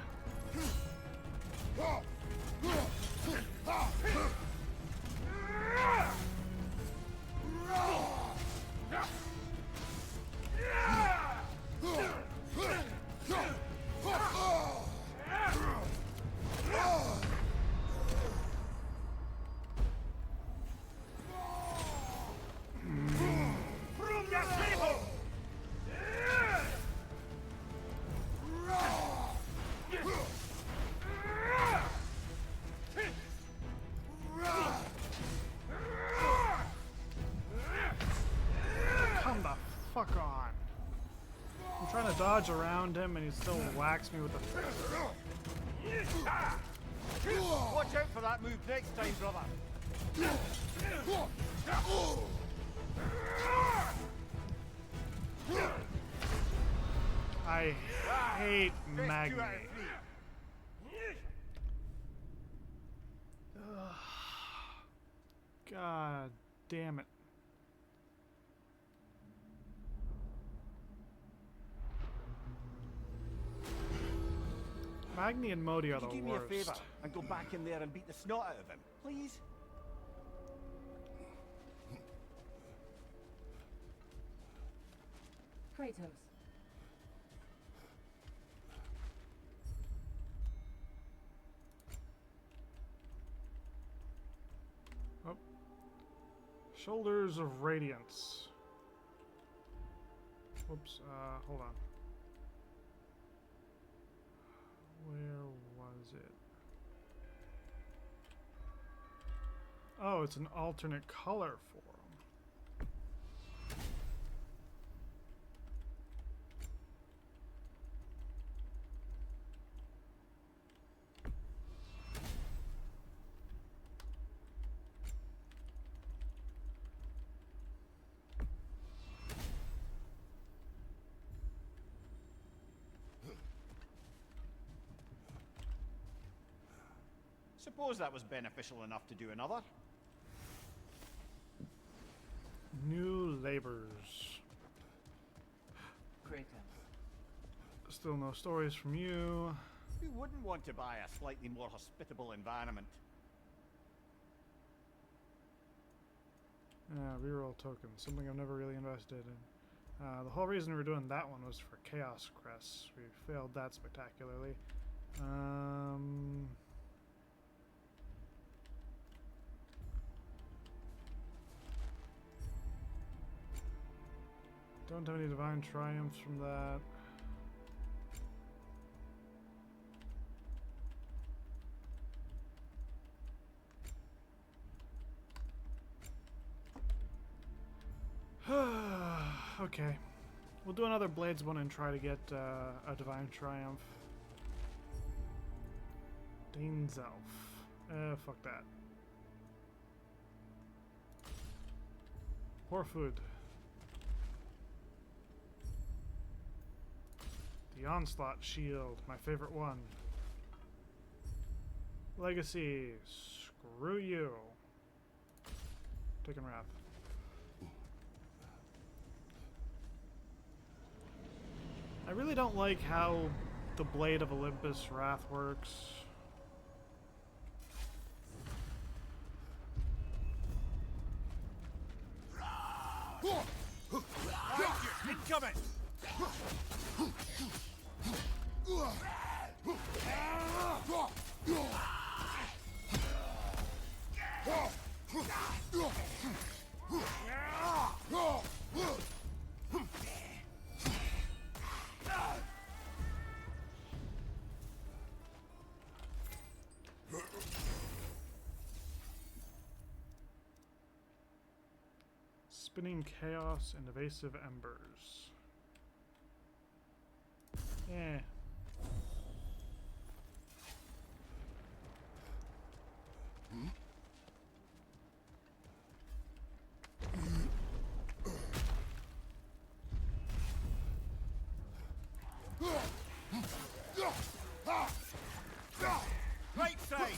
Come the fuck on. I'm trying to dodge around him and he still whacks me with the... Watch out for that move next time, brother. I hate Best Magni. 2 out of 3. God damn it. Magni and Modi are Could the you do me worst. a favour and go back in there and beat the snot out of him, please? Kratos. Oh. Shoulders of Radiance. Whoops, hold on. Where was it? Oh, it's an alternate color for him. Suppose that was beneficial enough to do another. New labors. Kratos. Still no stories from you. Who wouldn't want to buy a slightly more hospitable environment? Reroll tokens. Something I've never really invested in. The whole reason we were doing that one was for Chaos Crests. We failed that spectacularly. Don't have any Divine Triumphs from that. Okay. We'll do another Blades one and try to get a Divine Triumph. Dane's Elf. Fuck that. Poor food. The Onslaught Shield, my favorite one. Legacy, screw you. Taking Wrath. I really don't like how the Blade of Olympus Wrath works. Incoming! Spinning chaos and evasive embers. Eh. Right side!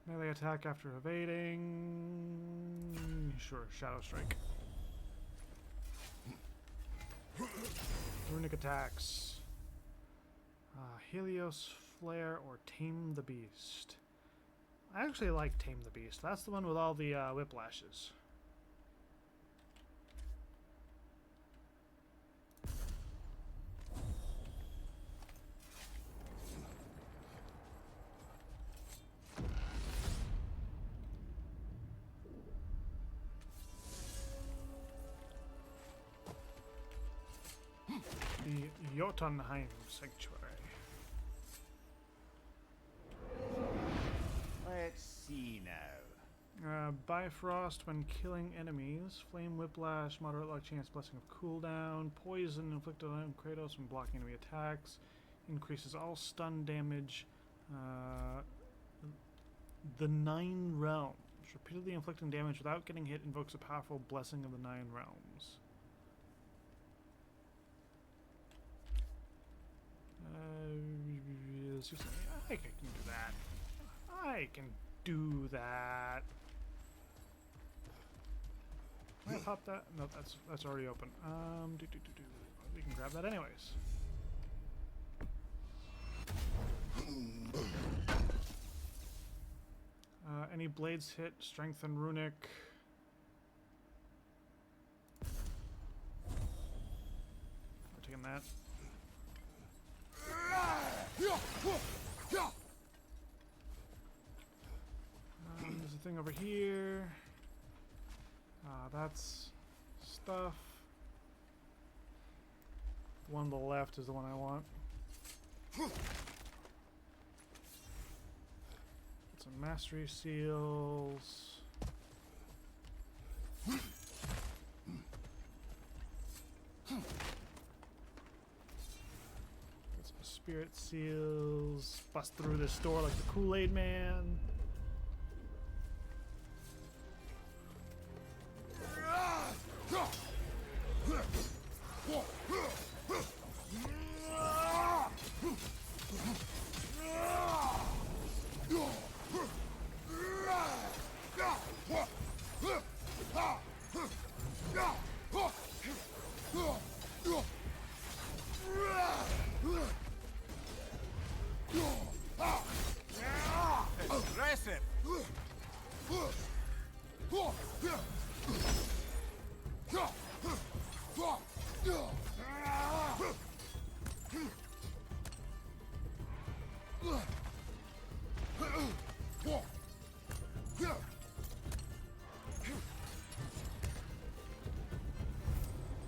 Melee attack after evading. Sure, Shadow Strike. Runic attacks. Helios Flare or Tame the Beast. I actually like Tame the Beast. That's the one with all the whiplashes. The Jotunheim Sanctuary. Let's see now. Bifrost when killing enemies. Flame Whiplash, moderate luck chance, blessing of cooldown. Poison inflicted on Kratos when blocking enemy attacks. Increases all stun damage. The Nine Realms. Repeatedly inflicting damage without getting hit invokes a powerful blessing of the Nine Realms. I can do that. I can do that. Can I pop that? No, that's already open. We can grab that anyways. Any blades hit, strength and runic. I'm taking that. There's a thing over here. That's stuff. The one on the left is the one I want. Some mastery seals. Spirit seals. Bust through this door like the Kool-Aid Man. Aggressive!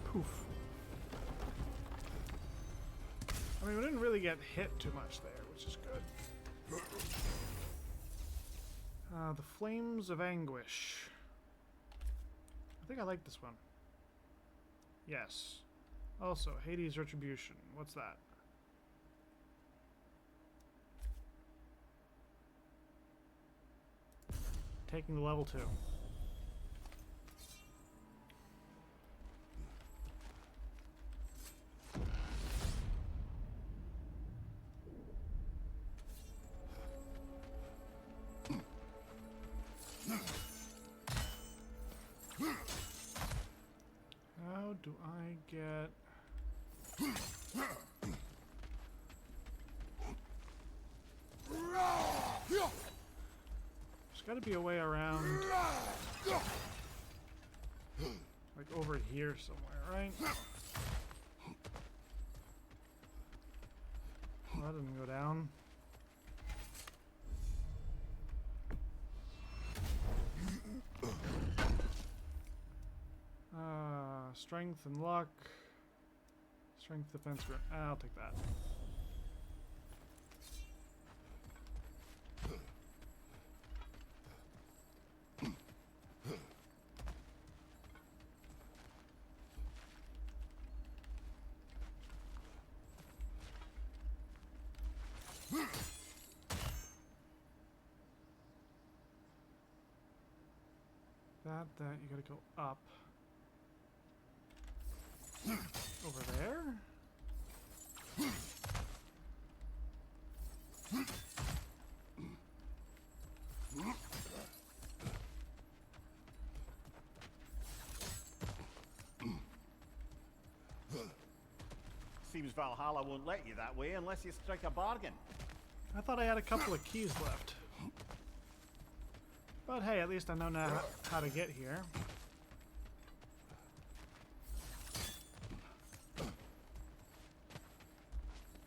Poof. I mean, we didn't really get hit too much there, which is good. The Flames of Anguish. I think I like this one. Yes. Also, Hades Retribution. What's that? Taking the level 2. How do I get... There's got to be a way around, like over here somewhere, right? Well, that didn't go down. Strength and luck. Strength, defense, I'll take that. That, you gotta go up. Over there? Seems Valhalla won't let you that way unless you strike a bargain. I thought I had a couple of keys left. But hey, at least I know now how to get here.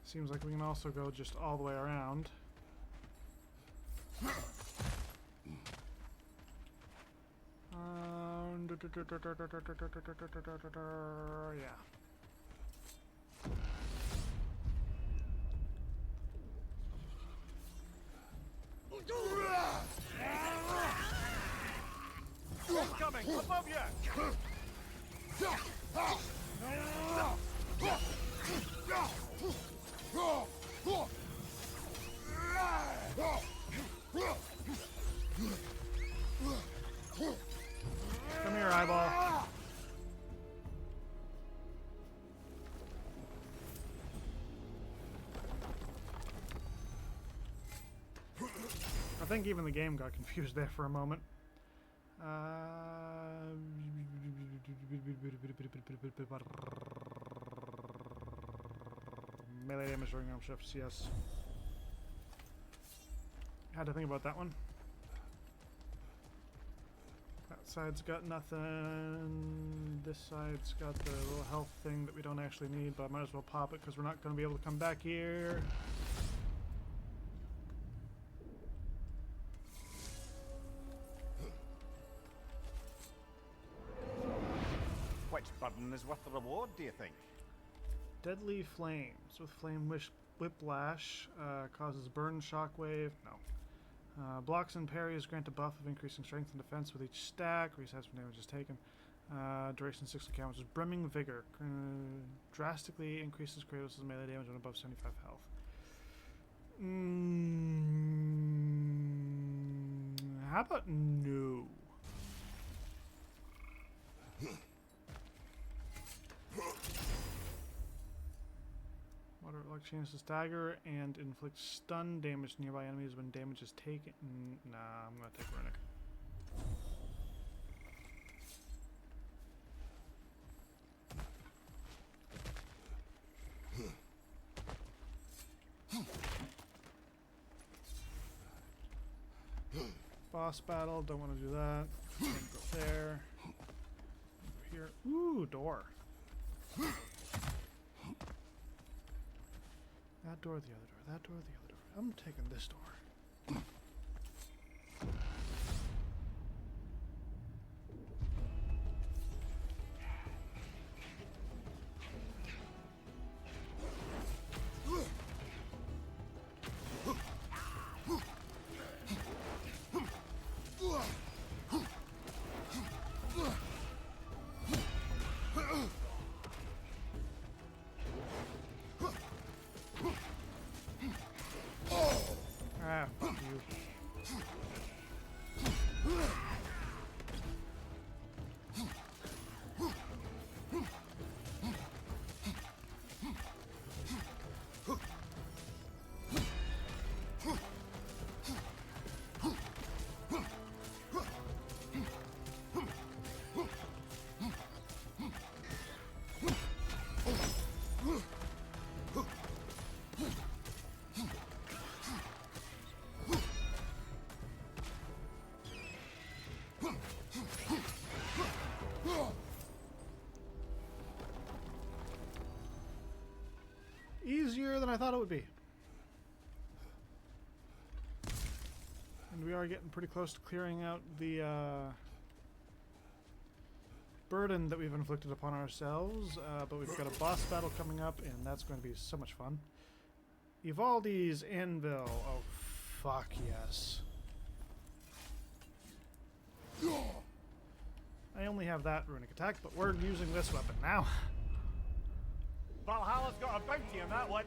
Seems like we can also go just all the way around. Yeah. Coming above you! Come here, eyeball. I think even the game got confused there for a moment. Melee damage during arm shifts, yes. Had to think about that one. That side's got nothing. This side's got the little health thing that we don't actually need, but I might as well pop it because we're not going to be able to come back here. Which burden is worth the reward, do you think? Deadly flames with flame whiplash causes burn shockwave. No. Blocks and parries grant a buff of increasing strength and defense with each stack. Resets when damage is taken. Duration 6 encounters. Brimming vigor drastically increases Kratos' melee damage when above 75 health. How about no? Moderate luck changes to stagger and inflict stun damage to nearby enemies when damage is taken. Nah, I'm gonna take Runic. Boss battle, don't want to do that. Can't go there. Over here. Ooh, door. That door, the other door, that door, the other door. I'm taking this door. Ah, fuck you. I thought it would be. And we are getting pretty close to clearing out the burden that we've inflicted upon ourselves, but we've got a boss battle coming up, and that's going to be so much fun. Ivaldi's Anvil. Oh, fuck yes. I only have that runic attack, but we're using this weapon now. Valhalla's got a bounty on that one.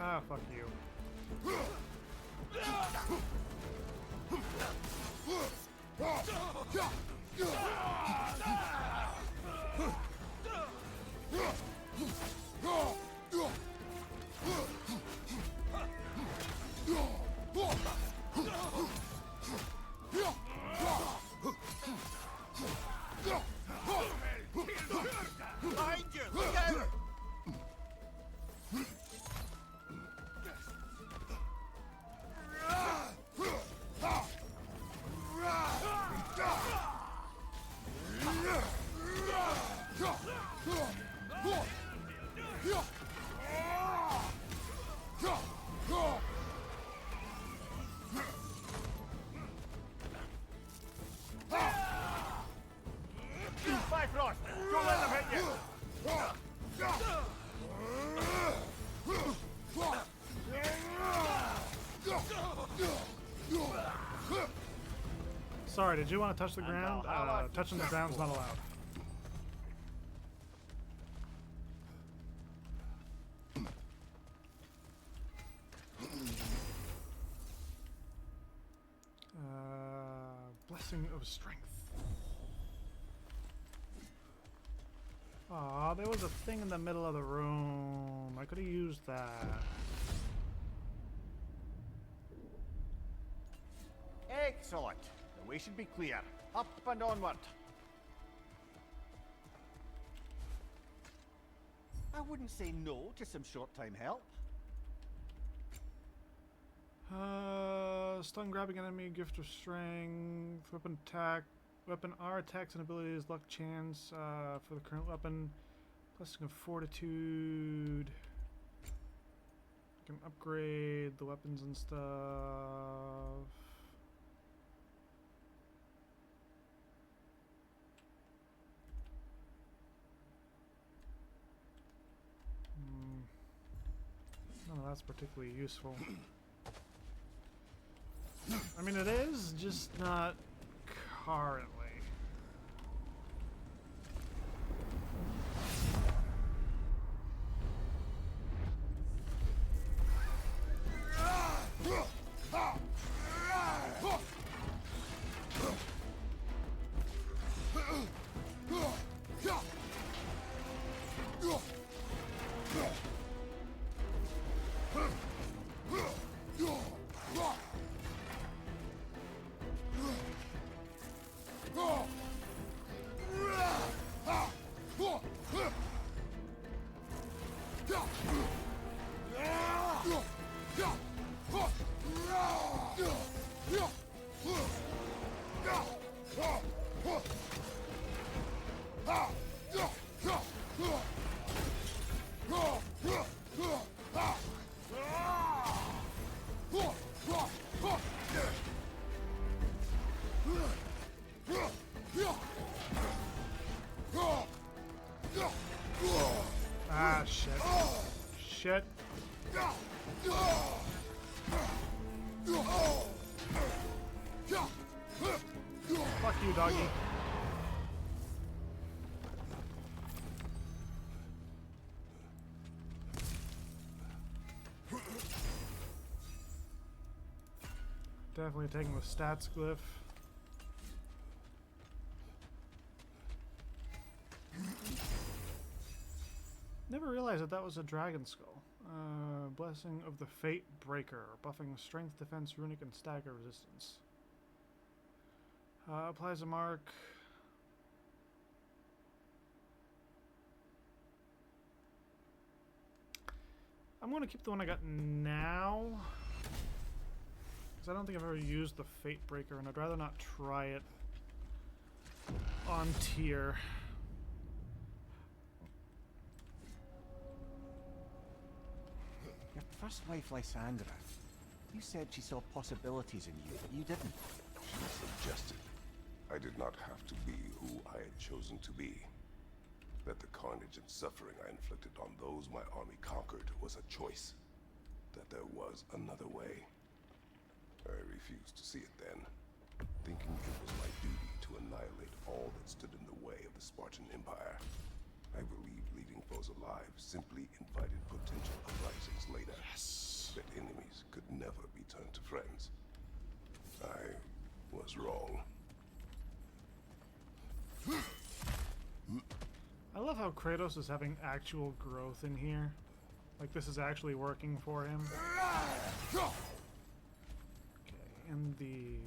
Ah, fuck you. Behind you! Look out! Bifrost! Don't let them hit you! Sorry, did you want to touch the ground? Touching the ground's not allowed. Blessing of Strength. Aw, there was a thing in the middle of the room. I could have used that. Excellent. The way should be clear. Up and onward. I wouldn't say no to some short-time help. Stun grabbing enemy, gift of strength, weapon attack. Weapon R attacks and abilities, luck chance for the current weapon. Blessing of Fortitude. I can upgrade the weapons and stuff. None of that's particularly useful. I mean, it is, just not currently. Ah, shit. Shit. Fuck you, doggy. Definitely taking the stats glyph. Never realized that that was a dragon skull. Blessing of the Fate Breaker, buffing strength, defense, runic, and stagger resistance. Applies a mark. I'm going to keep the one I got now, because because I don't think I've ever used the Fate Breaker, and I'd rather not try it on tier. Your first wife, Lysandra, you said she saw possibilities in you, but you didn't. She suggested I did not have to be who I had chosen to be. That the carnage and suffering I inflicted on those my army conquered was a choice. That there was another way. I refused to see it then, thinking it was my duty to annihilate all that stood in the way of the Spartan Empire. I believed leaving foes alive simply invited potential uprisings later. Yes. That enemies could never be turned to friends. I was wrong. I love how Kratos is having actual growth in here. Like, this is actually working for him. Okay, and the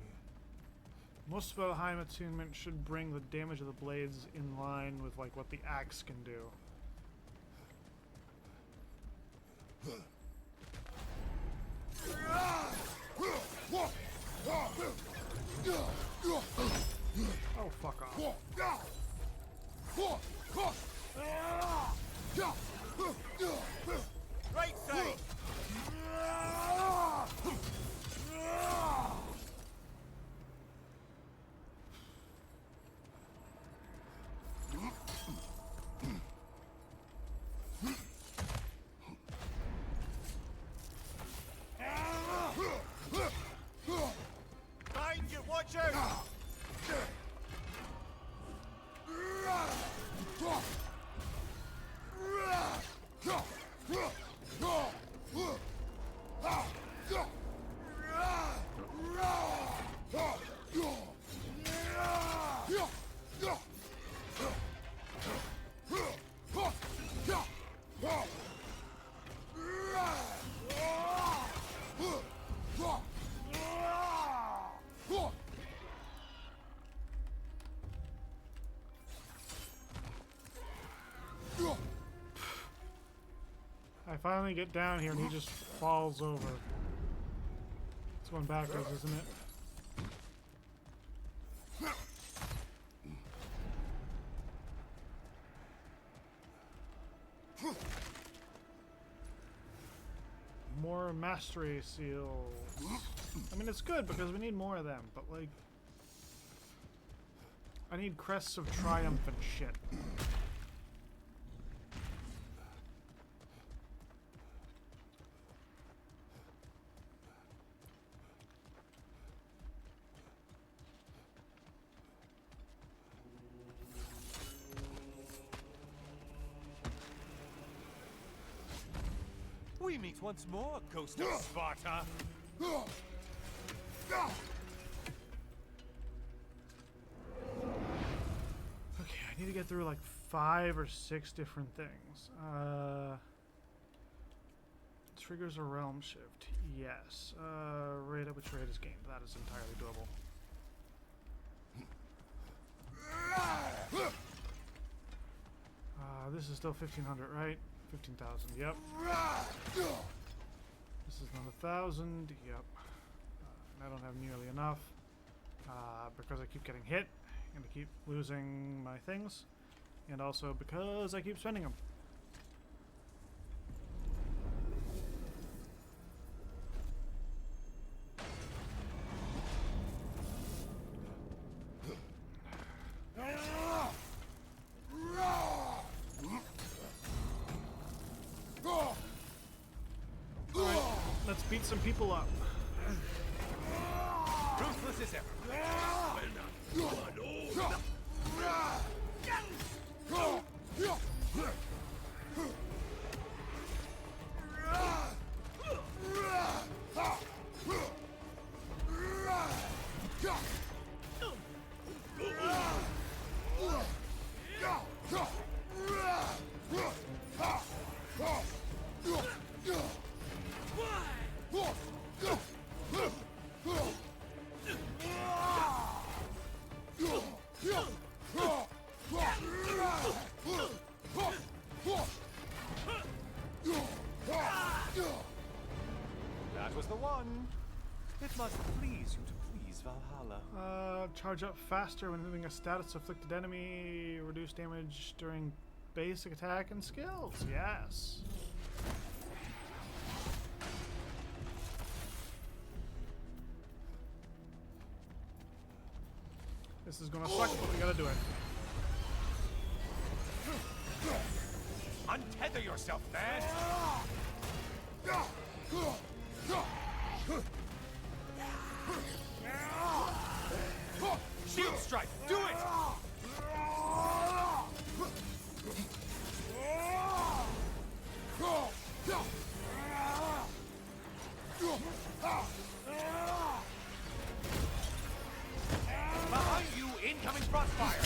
Muspelheim attunement should bring the damage of the blades in line with, like, what the axe can do. Oh, fuck off. Right side! Behind you, watch out! I finally get down here and he just falls over. It's going backwards, isn't it? More mastery seals. I mean, it's good because we need more of them, but like, I need crests of triumph and shit. We meet once more, Ghost of Sparta. Okay, I need to get through like 5 or 6 different things. Triggers a realm shift. Yes. Rate at which rate is gained. That is entirely doable. This is still 1500, right? 15,000. Yep. This is not 1,000. Yep. And I don't have nearly enough because I keep getting hit and I keep losing my things, and also because I keep spending them. Let's beat some people up. Ruthless as ever. must please you to please Valhalla. Charge up faster when hitting a status afflicted enemy. Reduce damage during basic attack and skills. Yes. This is gonna suck, but we gotta do it. Untether yourself, man! Shield strike! Do it! Behind you, incoming crossfire!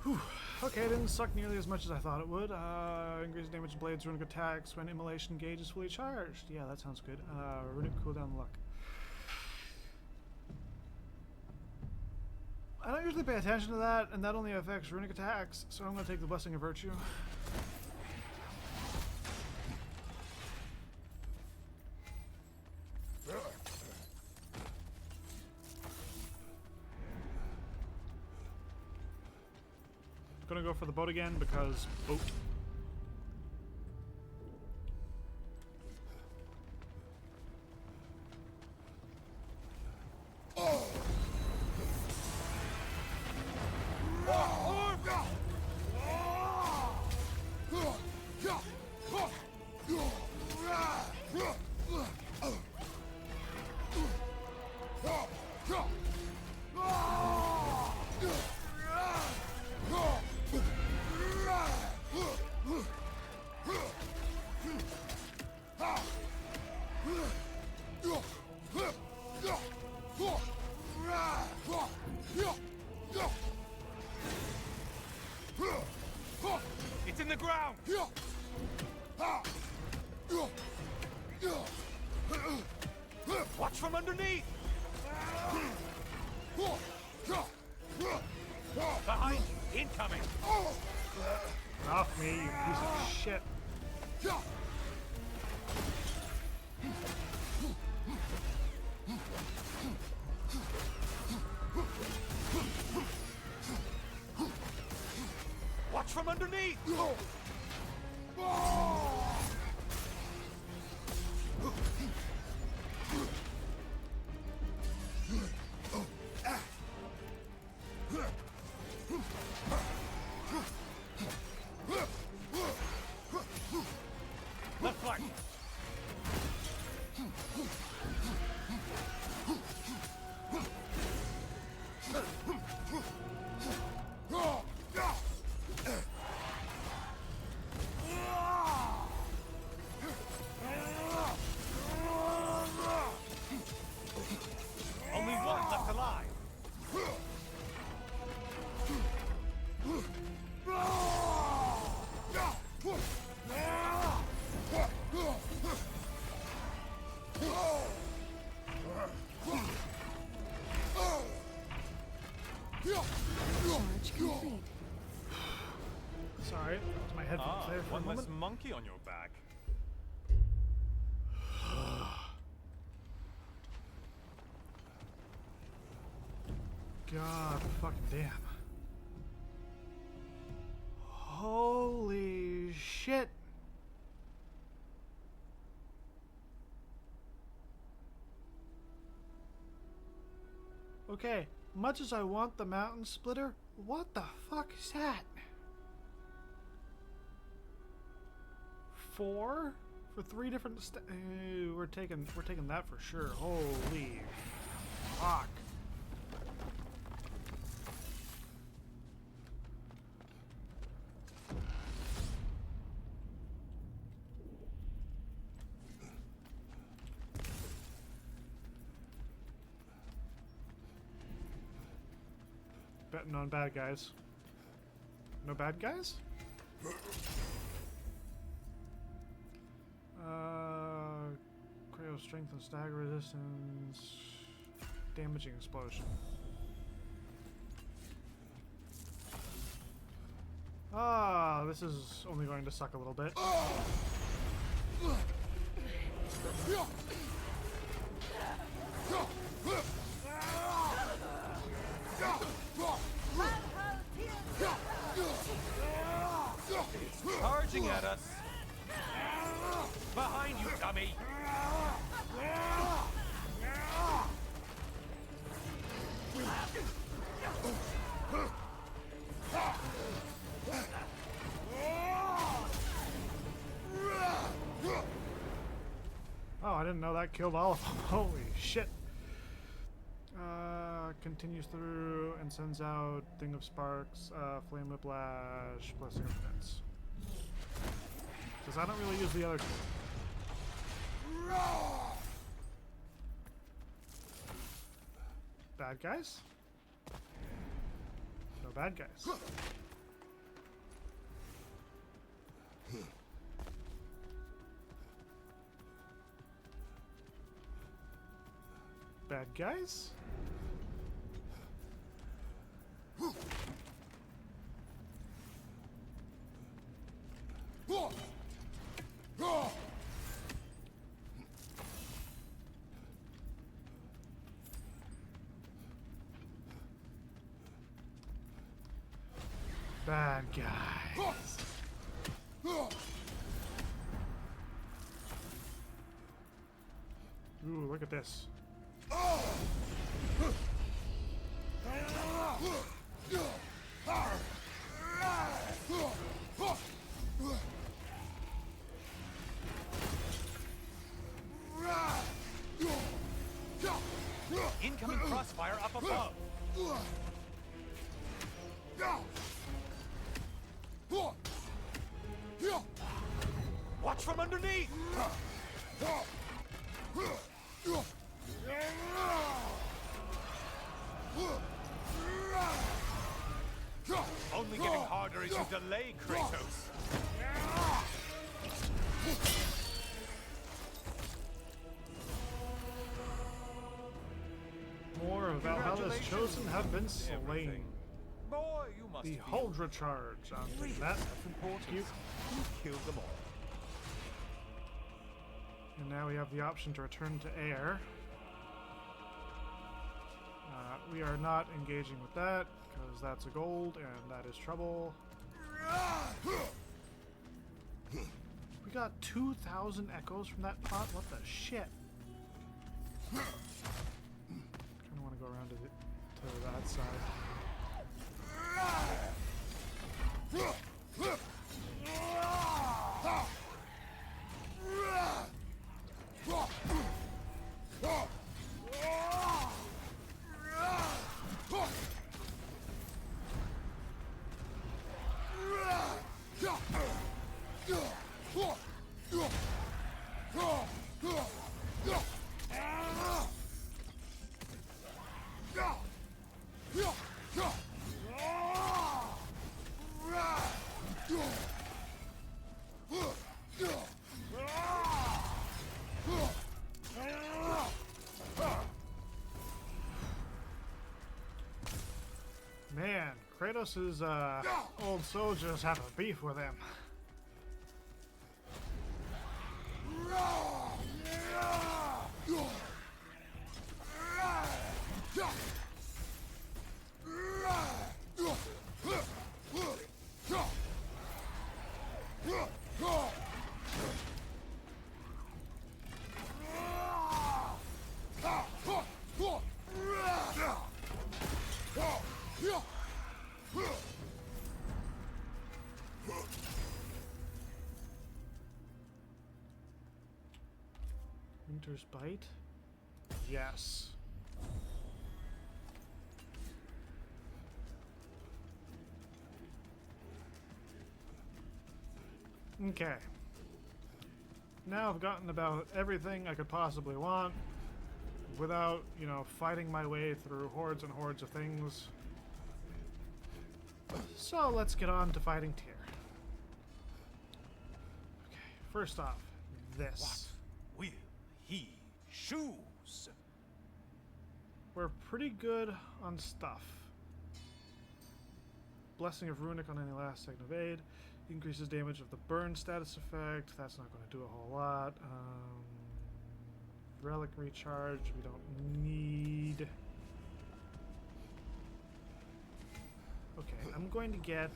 Whew. Okay, it didn't suck nearly as much as I thought it would. Increase damage to blades, runic attacks when immolation gauge is fully charged. Yeah, that sounds good. Runic cooldown luck. I don't usually pay attention to that, and that only affects runic attacks, so I'm going to take the Blessing of Virtue. Gonna go for the boat again because boat. It's in the ground! Watch from underneath! Behind you, incoming! Off me, you piece of shit. Watch from underneath! Left flank! Only one left alive! Charge complete. Sorry, that was my headphones there for a one less moment. monkey on your back. God fucking damn. Holy shit. Okay, much as I want the mountain splitter, what the fuck is that? 4 for 3 different we're taking that for sure. Holy fuck. Betting on bad guys. No bad guys? Cryo strength and stagger resistance. Damaging explosion. Ah, this is only going to suck a little bit. Charging at us! Behind you, dummy! Oh, I didn't know that killed all of them. Holy shit. Continues through and sends out Thing of Sparks, Flame Whiplash, Blessing of Fence. Because I don't really use the other two. Bad guys? No bad guys. Bad guys? Bad guys. Ooh, look at this. Incoming crossfire up above! Watch from underneath! Only getting harder as you delay, Kratos. More of Valhalla's chosen have been slain. Boy, you must The feel Huldra charge. I'm taking that. important. You. You killed them all. And now we have the option to return to air. We are not engaging with that because that's a gold and that is trouble. We got 2,000 echoes from that pot? What the shit? Kind of want to go around to that side. Man, Kratos' old soldiers have a beef with him. Winter's Bite? Yes. Okay. Now I've gotten about everything I could possibly want without, you know, fighting my way through hordes and hordes of things. So let's get on to fighting Tyr. Okay, first off, this. Will he Choose. We're pretty good on stuff. Blessing of Runic on any last second of aid. Increases damage of the burn status effect. That's not going to do a whole lot. Relic recharge. We don't need. Okay, I'm going to get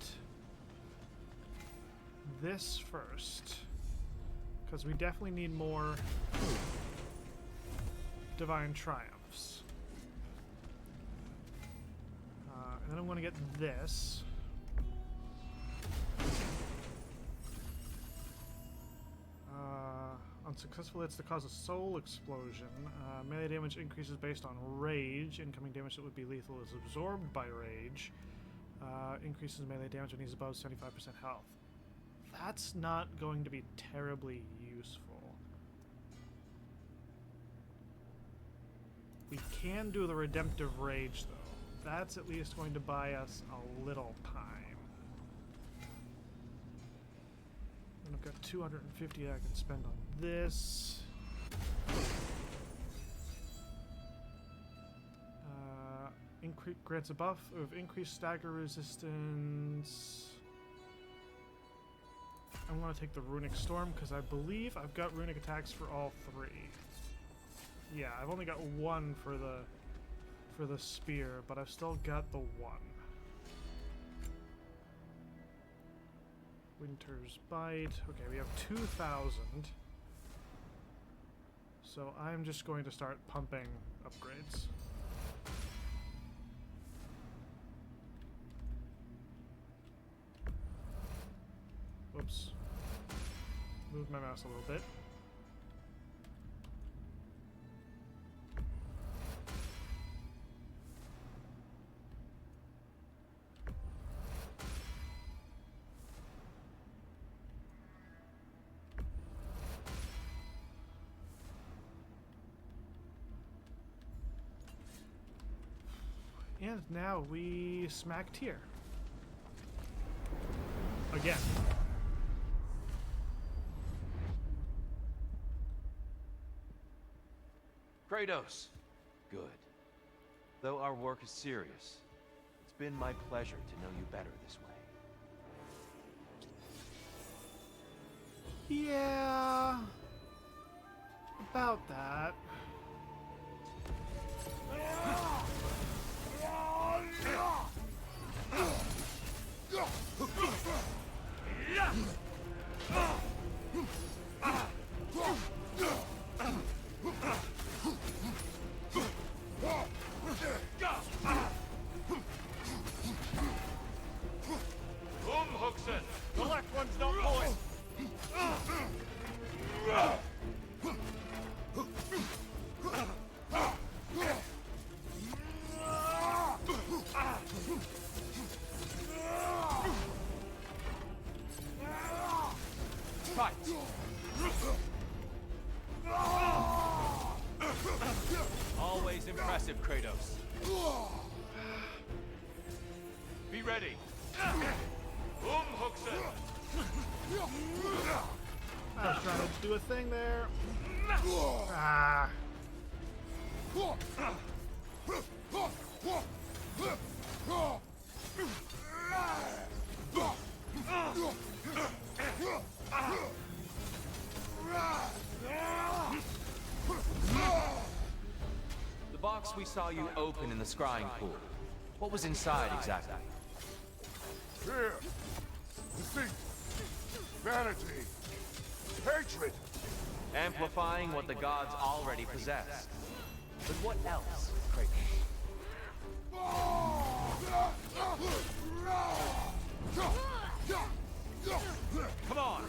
this first. Because we definitely need more Divine Triumphs. And then I'm going to get this. Unsuccessful hits that cause a soul explosion. Melee damage increases based on rage. Incoming damage that would be lethal is absorbed by rage. Increases melee damage when he's above 75% health. That's not going to be terribly useful. We can do the Redemptive Rage, though. That's at least going to buy us a little time. And I've got 250 I can spend on this. Grants a buff of increased stagger resistance. I'm going to take the Runic Storm because I believe I've got runic attacks for all three. Yeah, I've only got one for the spear, but I've still got the one. Winter's Bite. Okay, we have 2,000. So I'm just going to start pumping upgrades. Whoops. Move my mouse a little bit. And now we smacked here. Again. Kratos. Good. Though our work is serious, it's been my pleasure to know you better this way. Yeah. About that. The left one's not pulling. Right. Always impressive, Kratos. Be ready. I was trying to do a thing there. Ah. The box we saw you open in the scrying pool. What was inside exactly? Fear, deceit, vanity, hatred. Amplifying what the gods already possess. But what else, Kratos? Come on!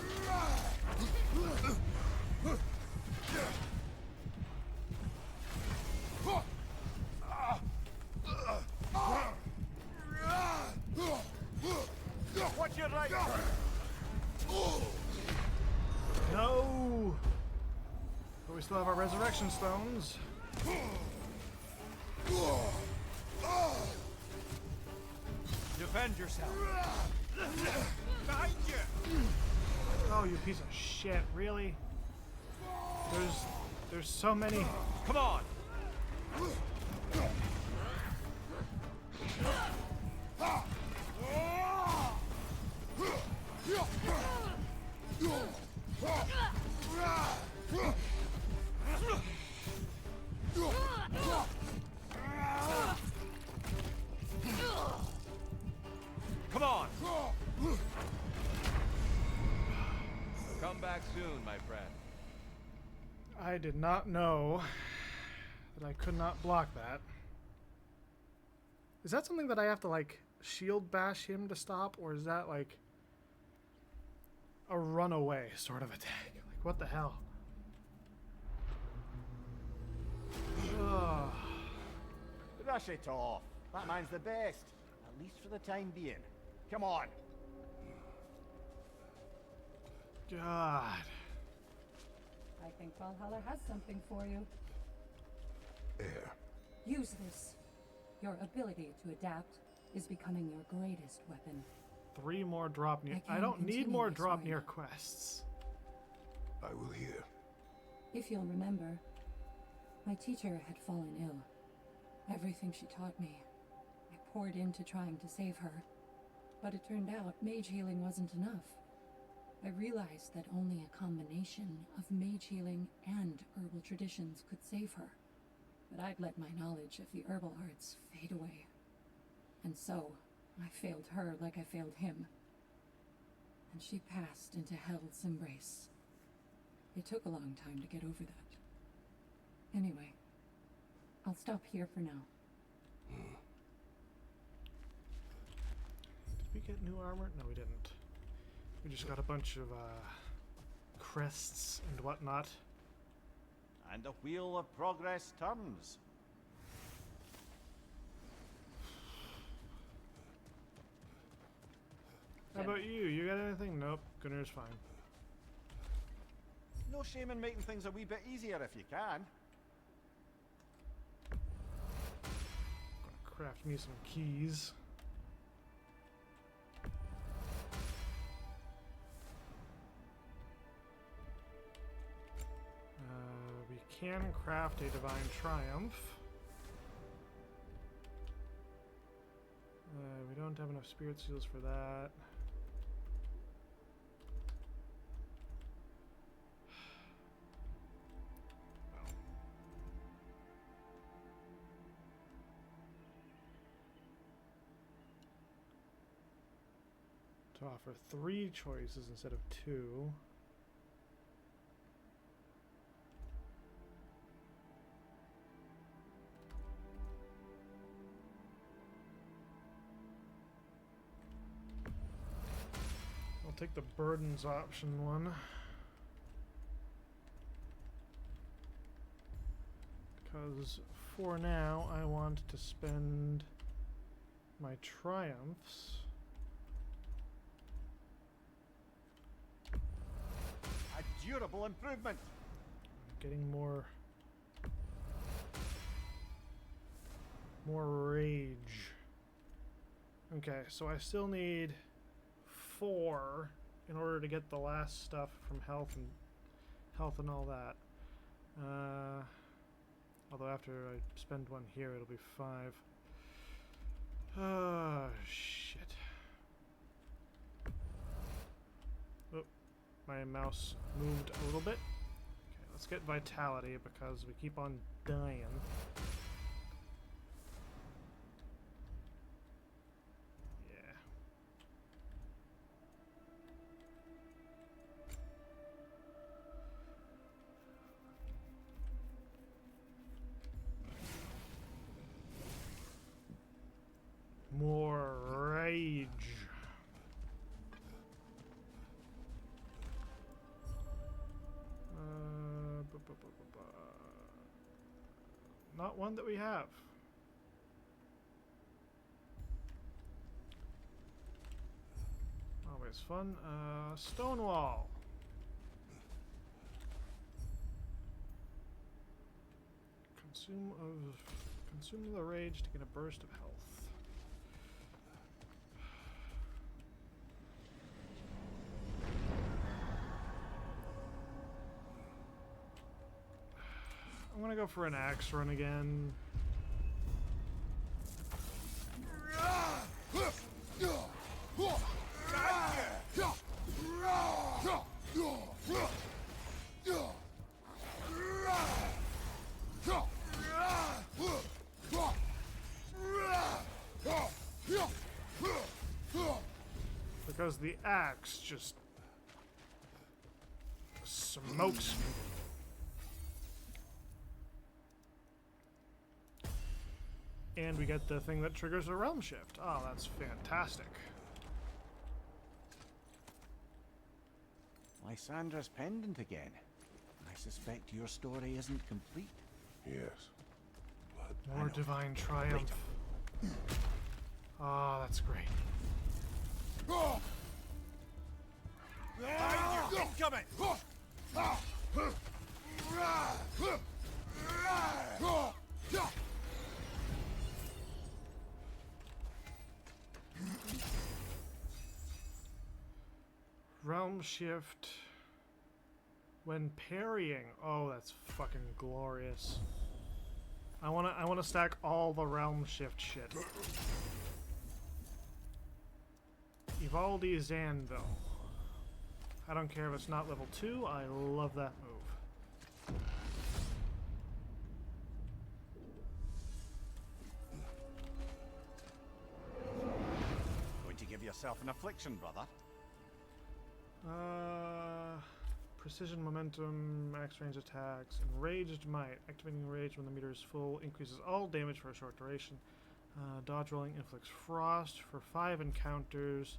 Watch your right. No. But we still have our resurrection stones. Defend yourself. Behind you. Oh, you piece of shit! Really? There's so many. Come on! Come on! Come back soon, my friend. I did not know that I could not block that. Is that something that I have to, like, shield bash him to stop, or is that, like, a runaway sort of attack? Like, what the hell? Ugh. Rush it off. That man's the best. At least for the time being. Come on. God. I think Valhalla has something for you. Air. Use this. Your ability to adapt is becoming your greatest weapon. 3 more drop near. I can don't need continue more my drop story near now. quests. I will hear. If you'll remember, my teacher had fallen ill. Everything she taught me, I poured into trying to save her. But it turned out mage healing wasn't enough. I realized that only a combination of mage healing and herbal traditions could save her. But I'd let my knowledge of the herbal arts fade away. And so, I failed her like I failed him. And she passed into Hell's embrace. It took a long time to get over that. Anyway, I'll stop here for now. Did we get new armor? No, we didn't. We just got a bunch of crests and whatnot. And the wheel of progress turns. How about you? You got anything? Nope. Gunner's fine. No shame in making things a wee bit easier if you can. Gonna craft me some keys. We can craft a Divine Triumph. We don't have enough Spirit Seals for that. To offer 3 choices instead of 2. I'll take the burdens option one. Because for now I want to spend my triumphs. A durable improvement. Getting more rage. Okay, so I still need 4 in order to get the last stuff from health and all that. Although after I spend 1 here, it'll be 5. Oh shit. Oh, my mouse moved a little bit. Okay, let's get vitality because we keep on dying. Yeah. More rage. Not one that we have. Always fun. Stonewall. Consume the rage to get a burst of health. gonna go for an axe run again. Because the axe just smokes me. And we get the thing that triggers a realm shift. Oh, that's fantastic. Lysandra's pendant again. I suspect your story isn't complete. Yes. But More divine triumph. Oh, that's great. Behind you! Incoming! Realm shift when parrying. Oh, that's fucking glorious. I wanna stack all the realm shift shit. Ivaldi's Anvil. I don't care if it's not level 2, I love that move. Going to give yourself an affliction, brother. Precision, momentum, max range attacks, enraged might. Activating rage when the meter is full increases all damage for a short duration. Dodge rolling inflicts frost for 5 encounters.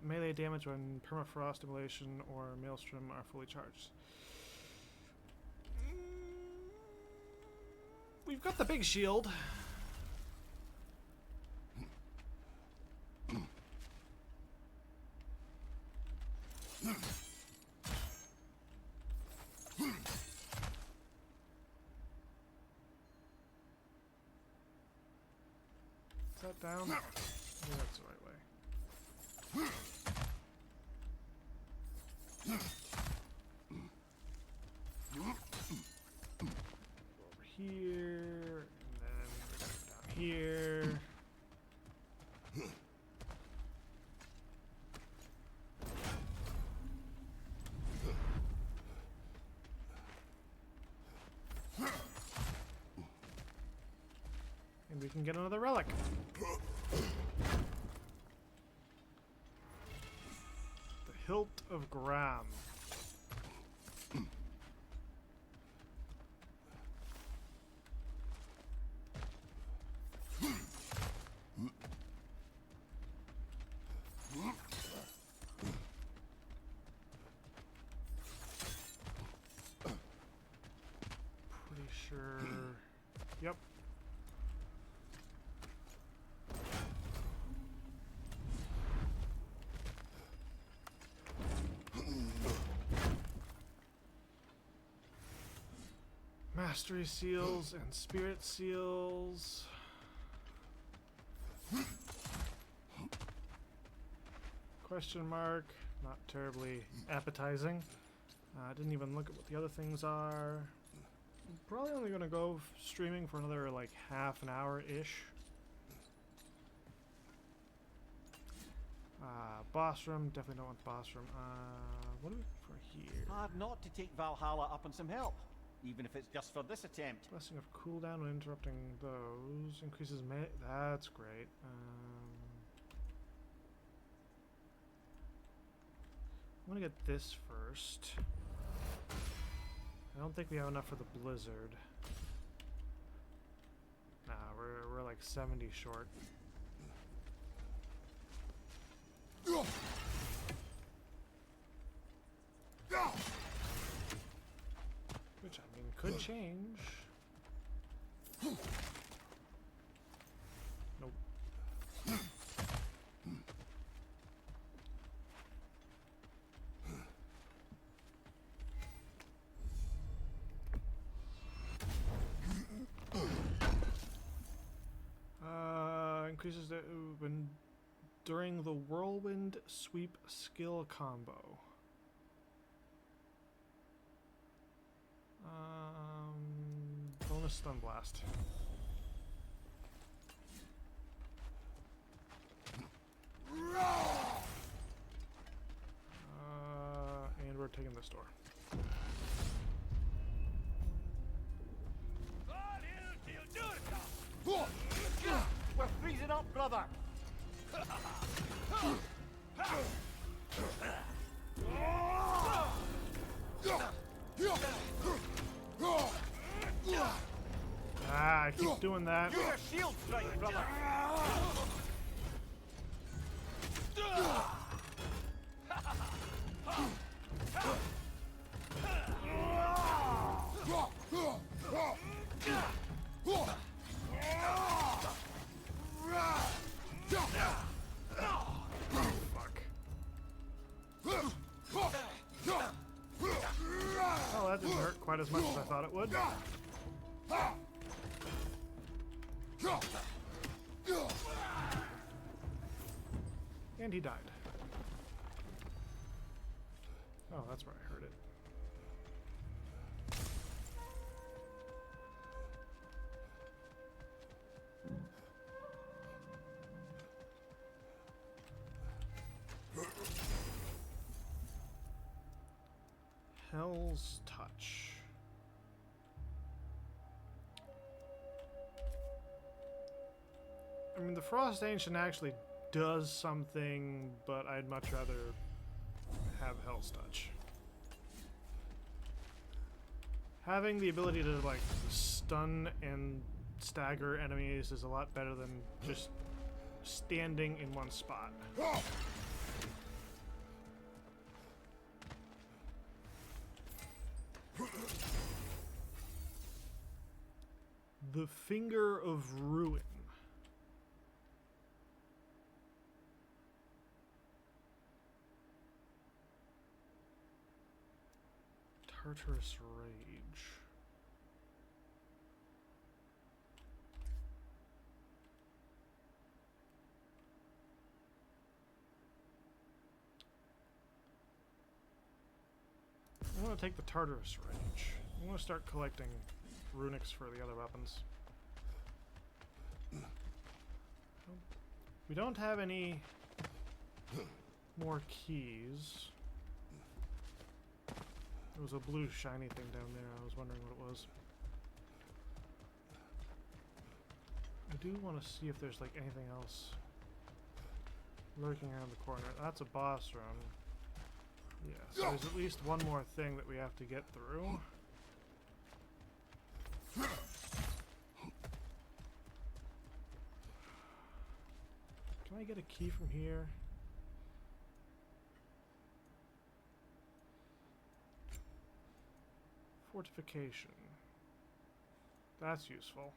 Melee damage when permafrost, stimulation, or maelstrom are fully charged. We've got the big shield. Is that down? Yeah, that's the right way. Over here, and then we're gonna go down here. And we can get another relic. The Hilt of Gram. Pretty sure. Yep. Mastery seals and spirit seals. Question mark. Not terribly appetizing. I didn't even look at what the other things are. I'm probably only going to go streaming for another like half an hour-ish. Boss room. Definitely don't want the boss room. What do we for here? Hard not to take Valhalla up on some help, even if it's just for this attempt. Blessing of cooldown when interrupting those. Increases that's great. I'm gonna get this first. I don't think we have enough for the blizzard. Nah, we're like 70 short. Which, I mean, could change. Nope. Increases the when during the whirlwind sweep skill combo. a stun blast. And we're taking this door. We're freezing up, brother! Ah, I keep doing that. Use a shield strike, brother! Oh, that didn't hurt quite as much as I thought it would. And he died. Oh, that's where I heard it. Hell's Touch. I mean, the Frost Ancient actually does something, but I'd much rather have Hell's Touch. Having the ability to, like, stun and stagger enemies is a lot better than just standing in one spot. The Finger of Ruin. Tartarus Rage. I want to take the Tartarus Rage. I want to start collecting runics for the other weapons. We don't have any more keys. There was a blue shiny thing down there. I was wondering what it was. I do want to see if there's like anything else lurking around the corner. That's a boss room. Yes, there's at least one more thing that we have to get through. Can I get a key from here? Fortification. That's useful.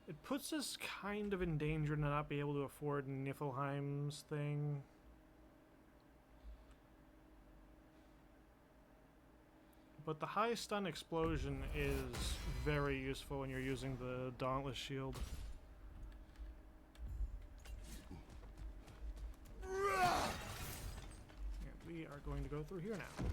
It puts us kind of in danger to not be able to afford Niflheim's thing. But the high stun explosion is very useful when you're using the Dauntless Shield. And we are going to go through here now.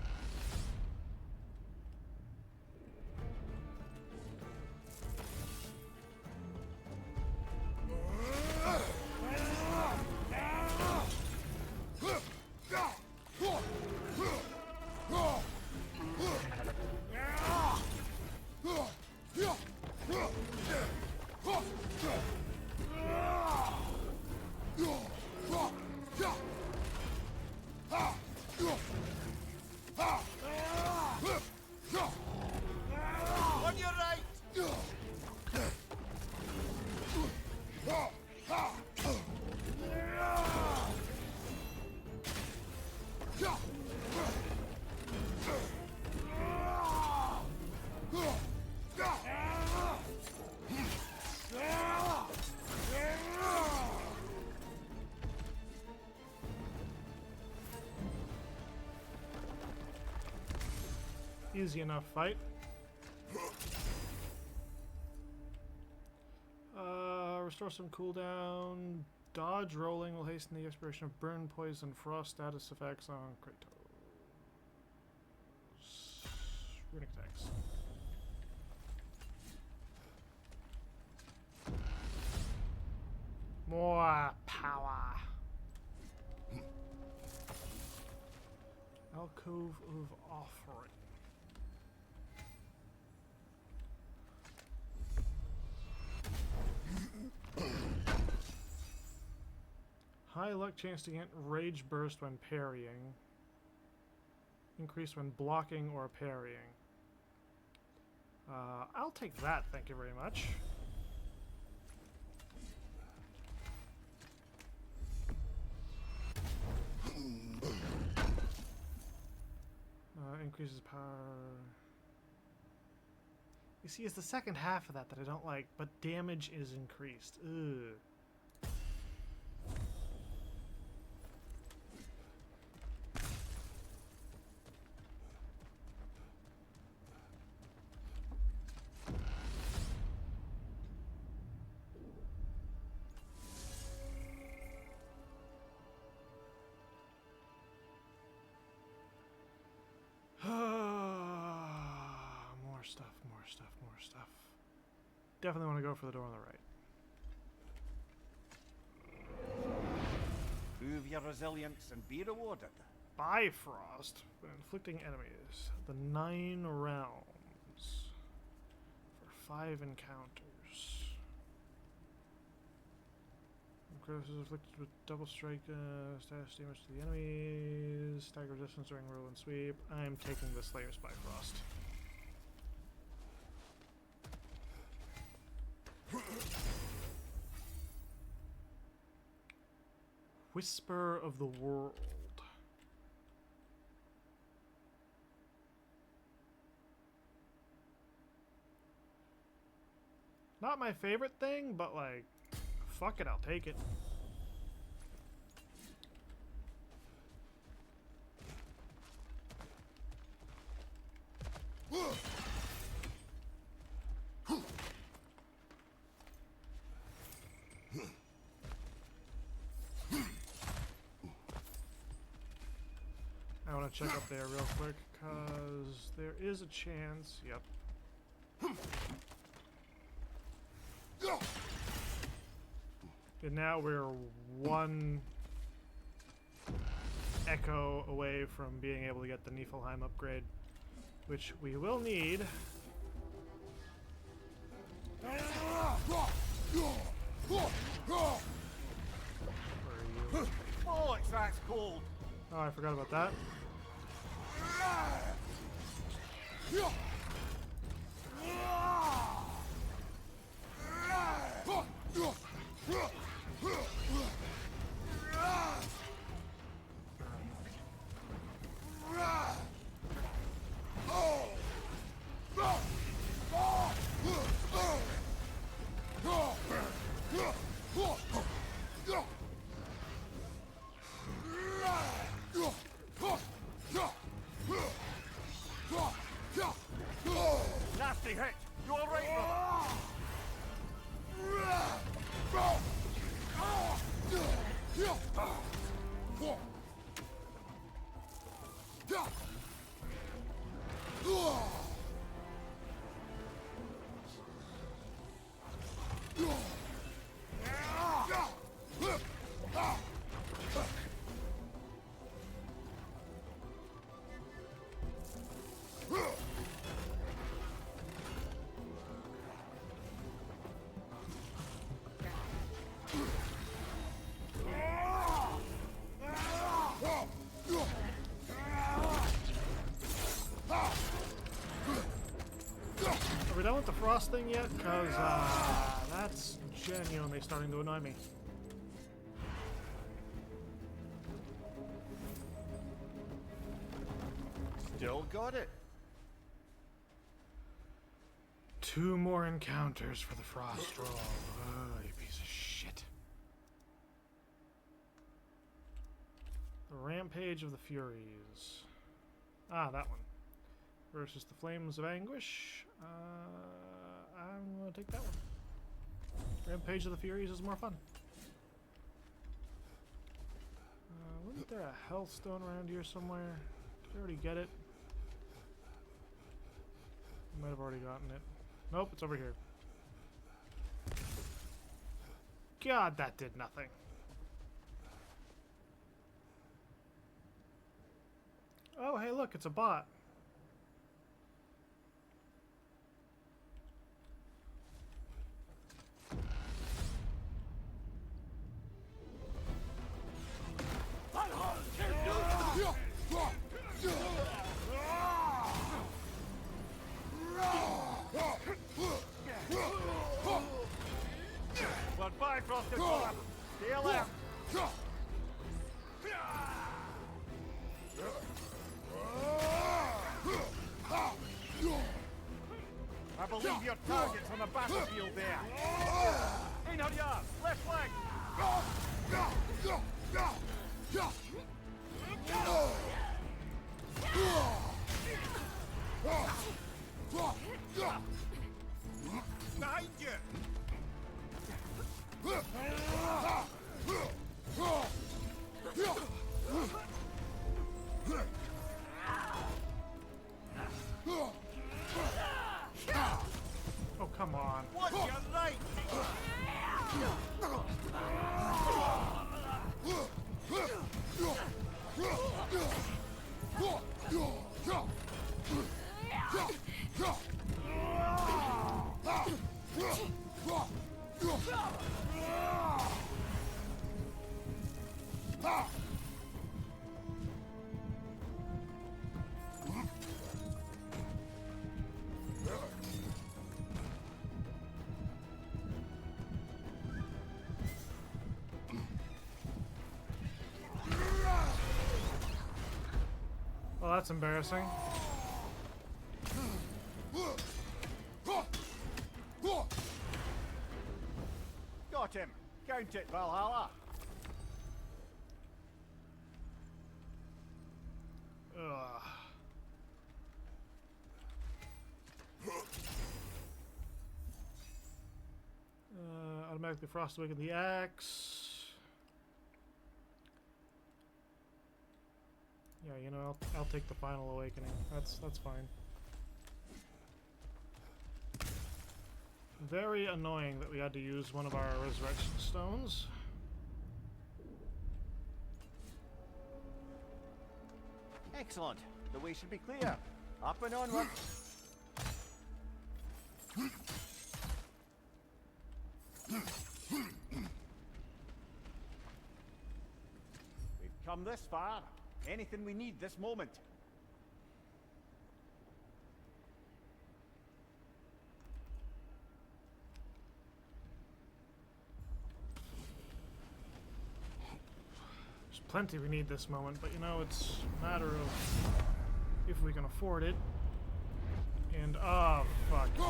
On your right! Easy enough fight. Restore some cooldown. Dodge rolling will hasten the expiration of burn, poison, frost status effects on Kratos. runic attacks. More power. Alcove of Offering. High luck chance to get Rage Burst when parrying. Increase when blocking or parrying. I'll take that, thank you very much. Increases power. You see, it's the second half of that I don't like, but damage is increased. Ugh. More stuff. Definitely want to go for the door on the right. Prove your resilience and be rewarded. Bifrost when inflicting enemies. The 9 rounds for 5 encounters. Criticism inflicted with double strike status damage to the enemies. Stagger resistance during roll and sweep. I'm taking the Slayer's Bifrost. Whisper of the World. Not my favorite thing, but like, fuck it, I'll take it. I want to check up there real quick, because there is a chance, yep. And now we're one echo away from being able to get the Niflheim upgrade, which we will need. Where are you? Oh, it's that cold. Oh, I forgot about that. Nasty hit. You all right, brother? Are we done with the frost thing yet? Because that's genuinely starting to annoy me. Still got it. 2 more encounters for the frost roll. Oh, you piece of shit. The Rampage of the Furies. Ah, that one. Versus the Flames of Anguish. I'm gonna take that one. Rampage of the Furies is more fun. Wasn't there a Hellstone around here somewhere? Did I already get it? Might have already gotten it. Nope, it's over here. God, that did nothing. Oh, hey, look, it's a bot. Goodbye, Frosted Golem. Stay alert. I believe your target's on the battlefield there. In on yard, left flank. Behind you. Oh, come on. What's your right? Well, that's embarrassing. Got him. Count it, Valhalla. Ugh. Automatically frost awaken the axe. Yeah, you know, I'll take the final awakening. That's fine. Very annoying that we had to use one of our resurrection stones. Excellent. The way should be clear. Up and onward. We've come this far. Anything we need this moment. There's plenty we need this moment, but you know, it's a matter of if we can afford it. And oh, fuck you.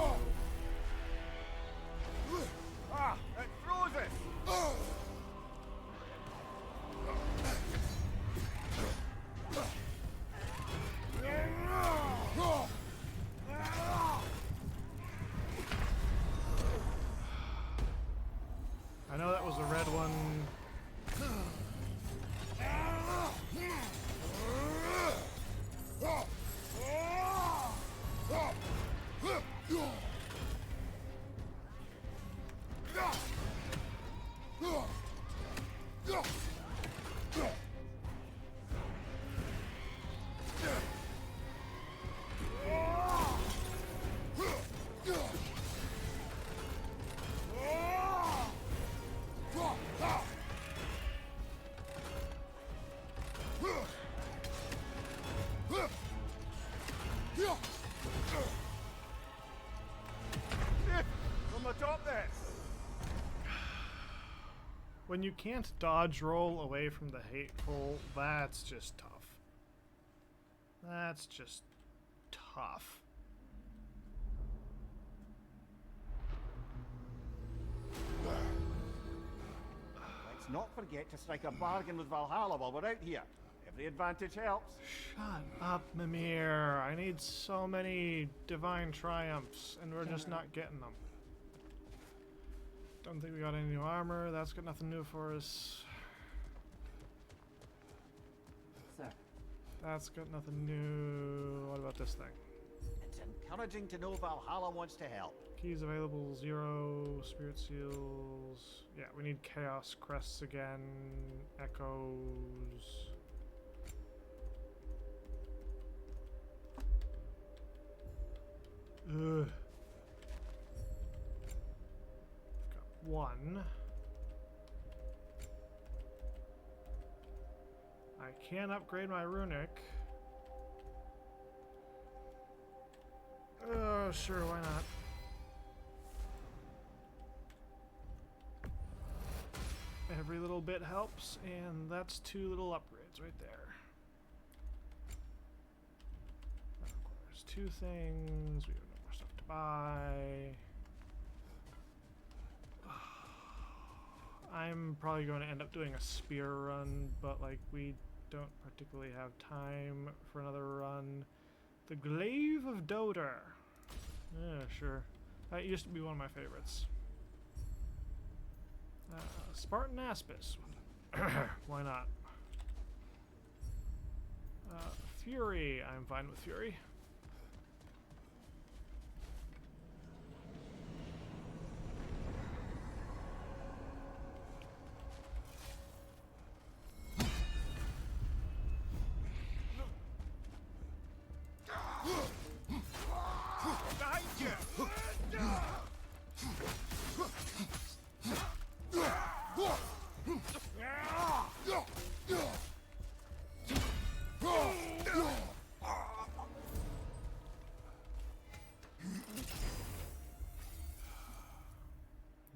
Ah, it throws it! I know that was a red one. From the top there! When you can't dodge roll away from the hateful, that's just tough. That's just tough. Let's not forget to strike a bargain with Valhalla while we're out here. Every advantage helps. Shut up, Mimir. I need so many divine triumphs, and we're just not getting them. Don't think we got any new armor. That's got nothing new for us. Sir, That's got nothing new. What about this thing? it's an encouraging to know Valhalla wants to help. Keys available 0. Spirit seals. Yeah, we need chaos crests again. Echoes. Ugh. I've got 1. I can upgrade my runic. Sure, why not? Every little bit helps, and that's 2 little upgrades right there. That requires 2 things. We have no more stuff to buy. I'm probably going to end up doing a spear run, but like we don't particularly have time for another run. The Glaive of Dodr. Yeah, sure. That used to be one of my favorites. Spartan Aspis. Why not? Fury. I'm fine with Fury.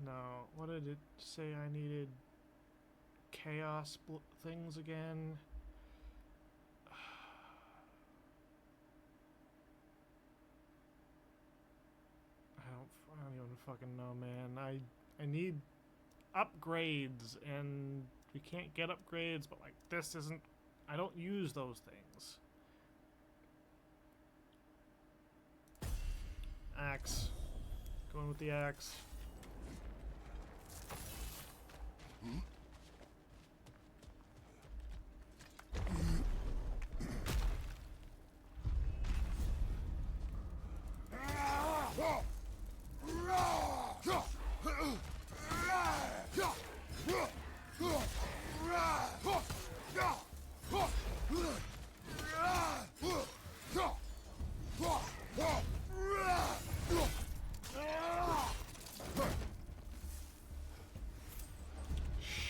No, what did it say I needed? Chaos things again? I don't even fucking know, man. I need upgrades, and we can't get upgrades, but like this isn't... I don't use those things. Axe. Going with the axe.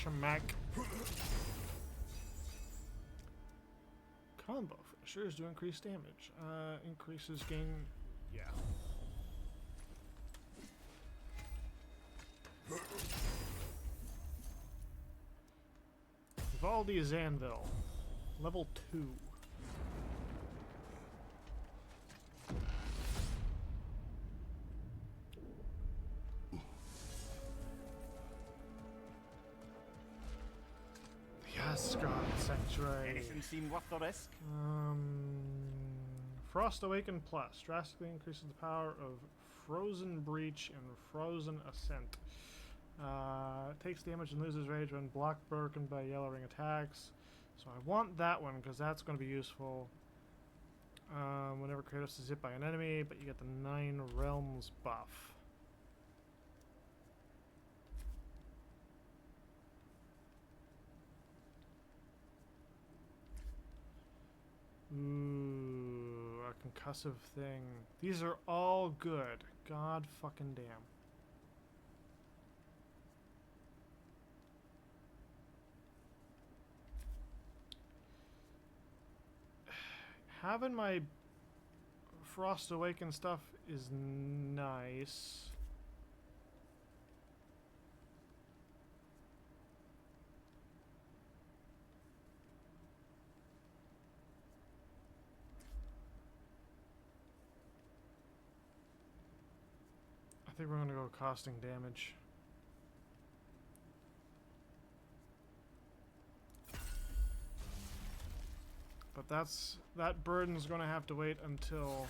Schmack. Combo finishers do increase damage. Increases gain... yeah. Valdi's Anvil. Level 2. Yes, God, Sanctuary. Anything seem worth the risk? Frost Awaken Plus drastically increases the power of Frozen Breach and Frozen Ascent. Takes damage and loses rage when blocked broken by yellow ring attacks. So I want that one because that's going to be useful. Whenever Kratos is hit by an enemy, but you get the 9 Realms buff. Ooh, a concussive thing. These are all good. God fucking damn. Having my Frost Awaken stuff is nice. I think we're going to go costing damage. But that burden's going to have to wait until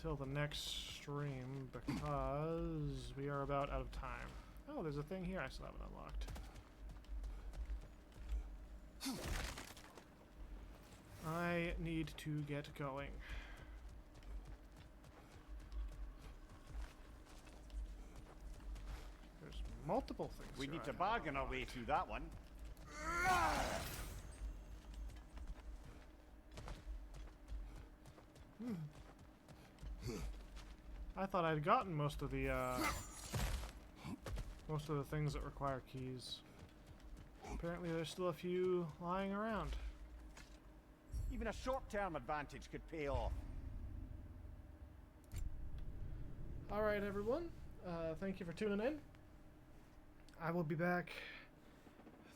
the next stream because we are about out of time. Oh, there's a thing here I still haven't unlocked. I need need to get going. There's multiple things. We here need I to have. bargain our way through that one. I thought I'd gotten most of the things that require keys. Apparently there's still a few lying around. Even a short-term advantage could pay off. Alright everyone, thank you for tuning in. I will be back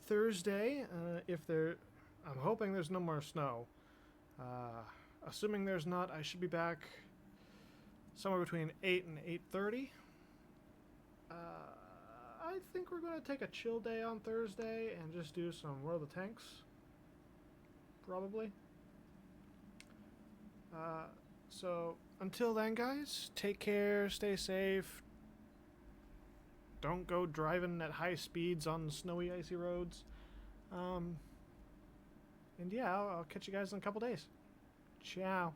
Thursday, I'm hoping there's no more snow. Assuming there's not, I should be back somewhere between 8 and 8:30. I think we're going to take a chill day on Thursday and just do some World of Tanks. Probably. So, until then, guys, take care, stay safe. Don't go driving at high speeds on snowy, icy roads. And yeah, I'll catch you guys in a couple days. Ciao.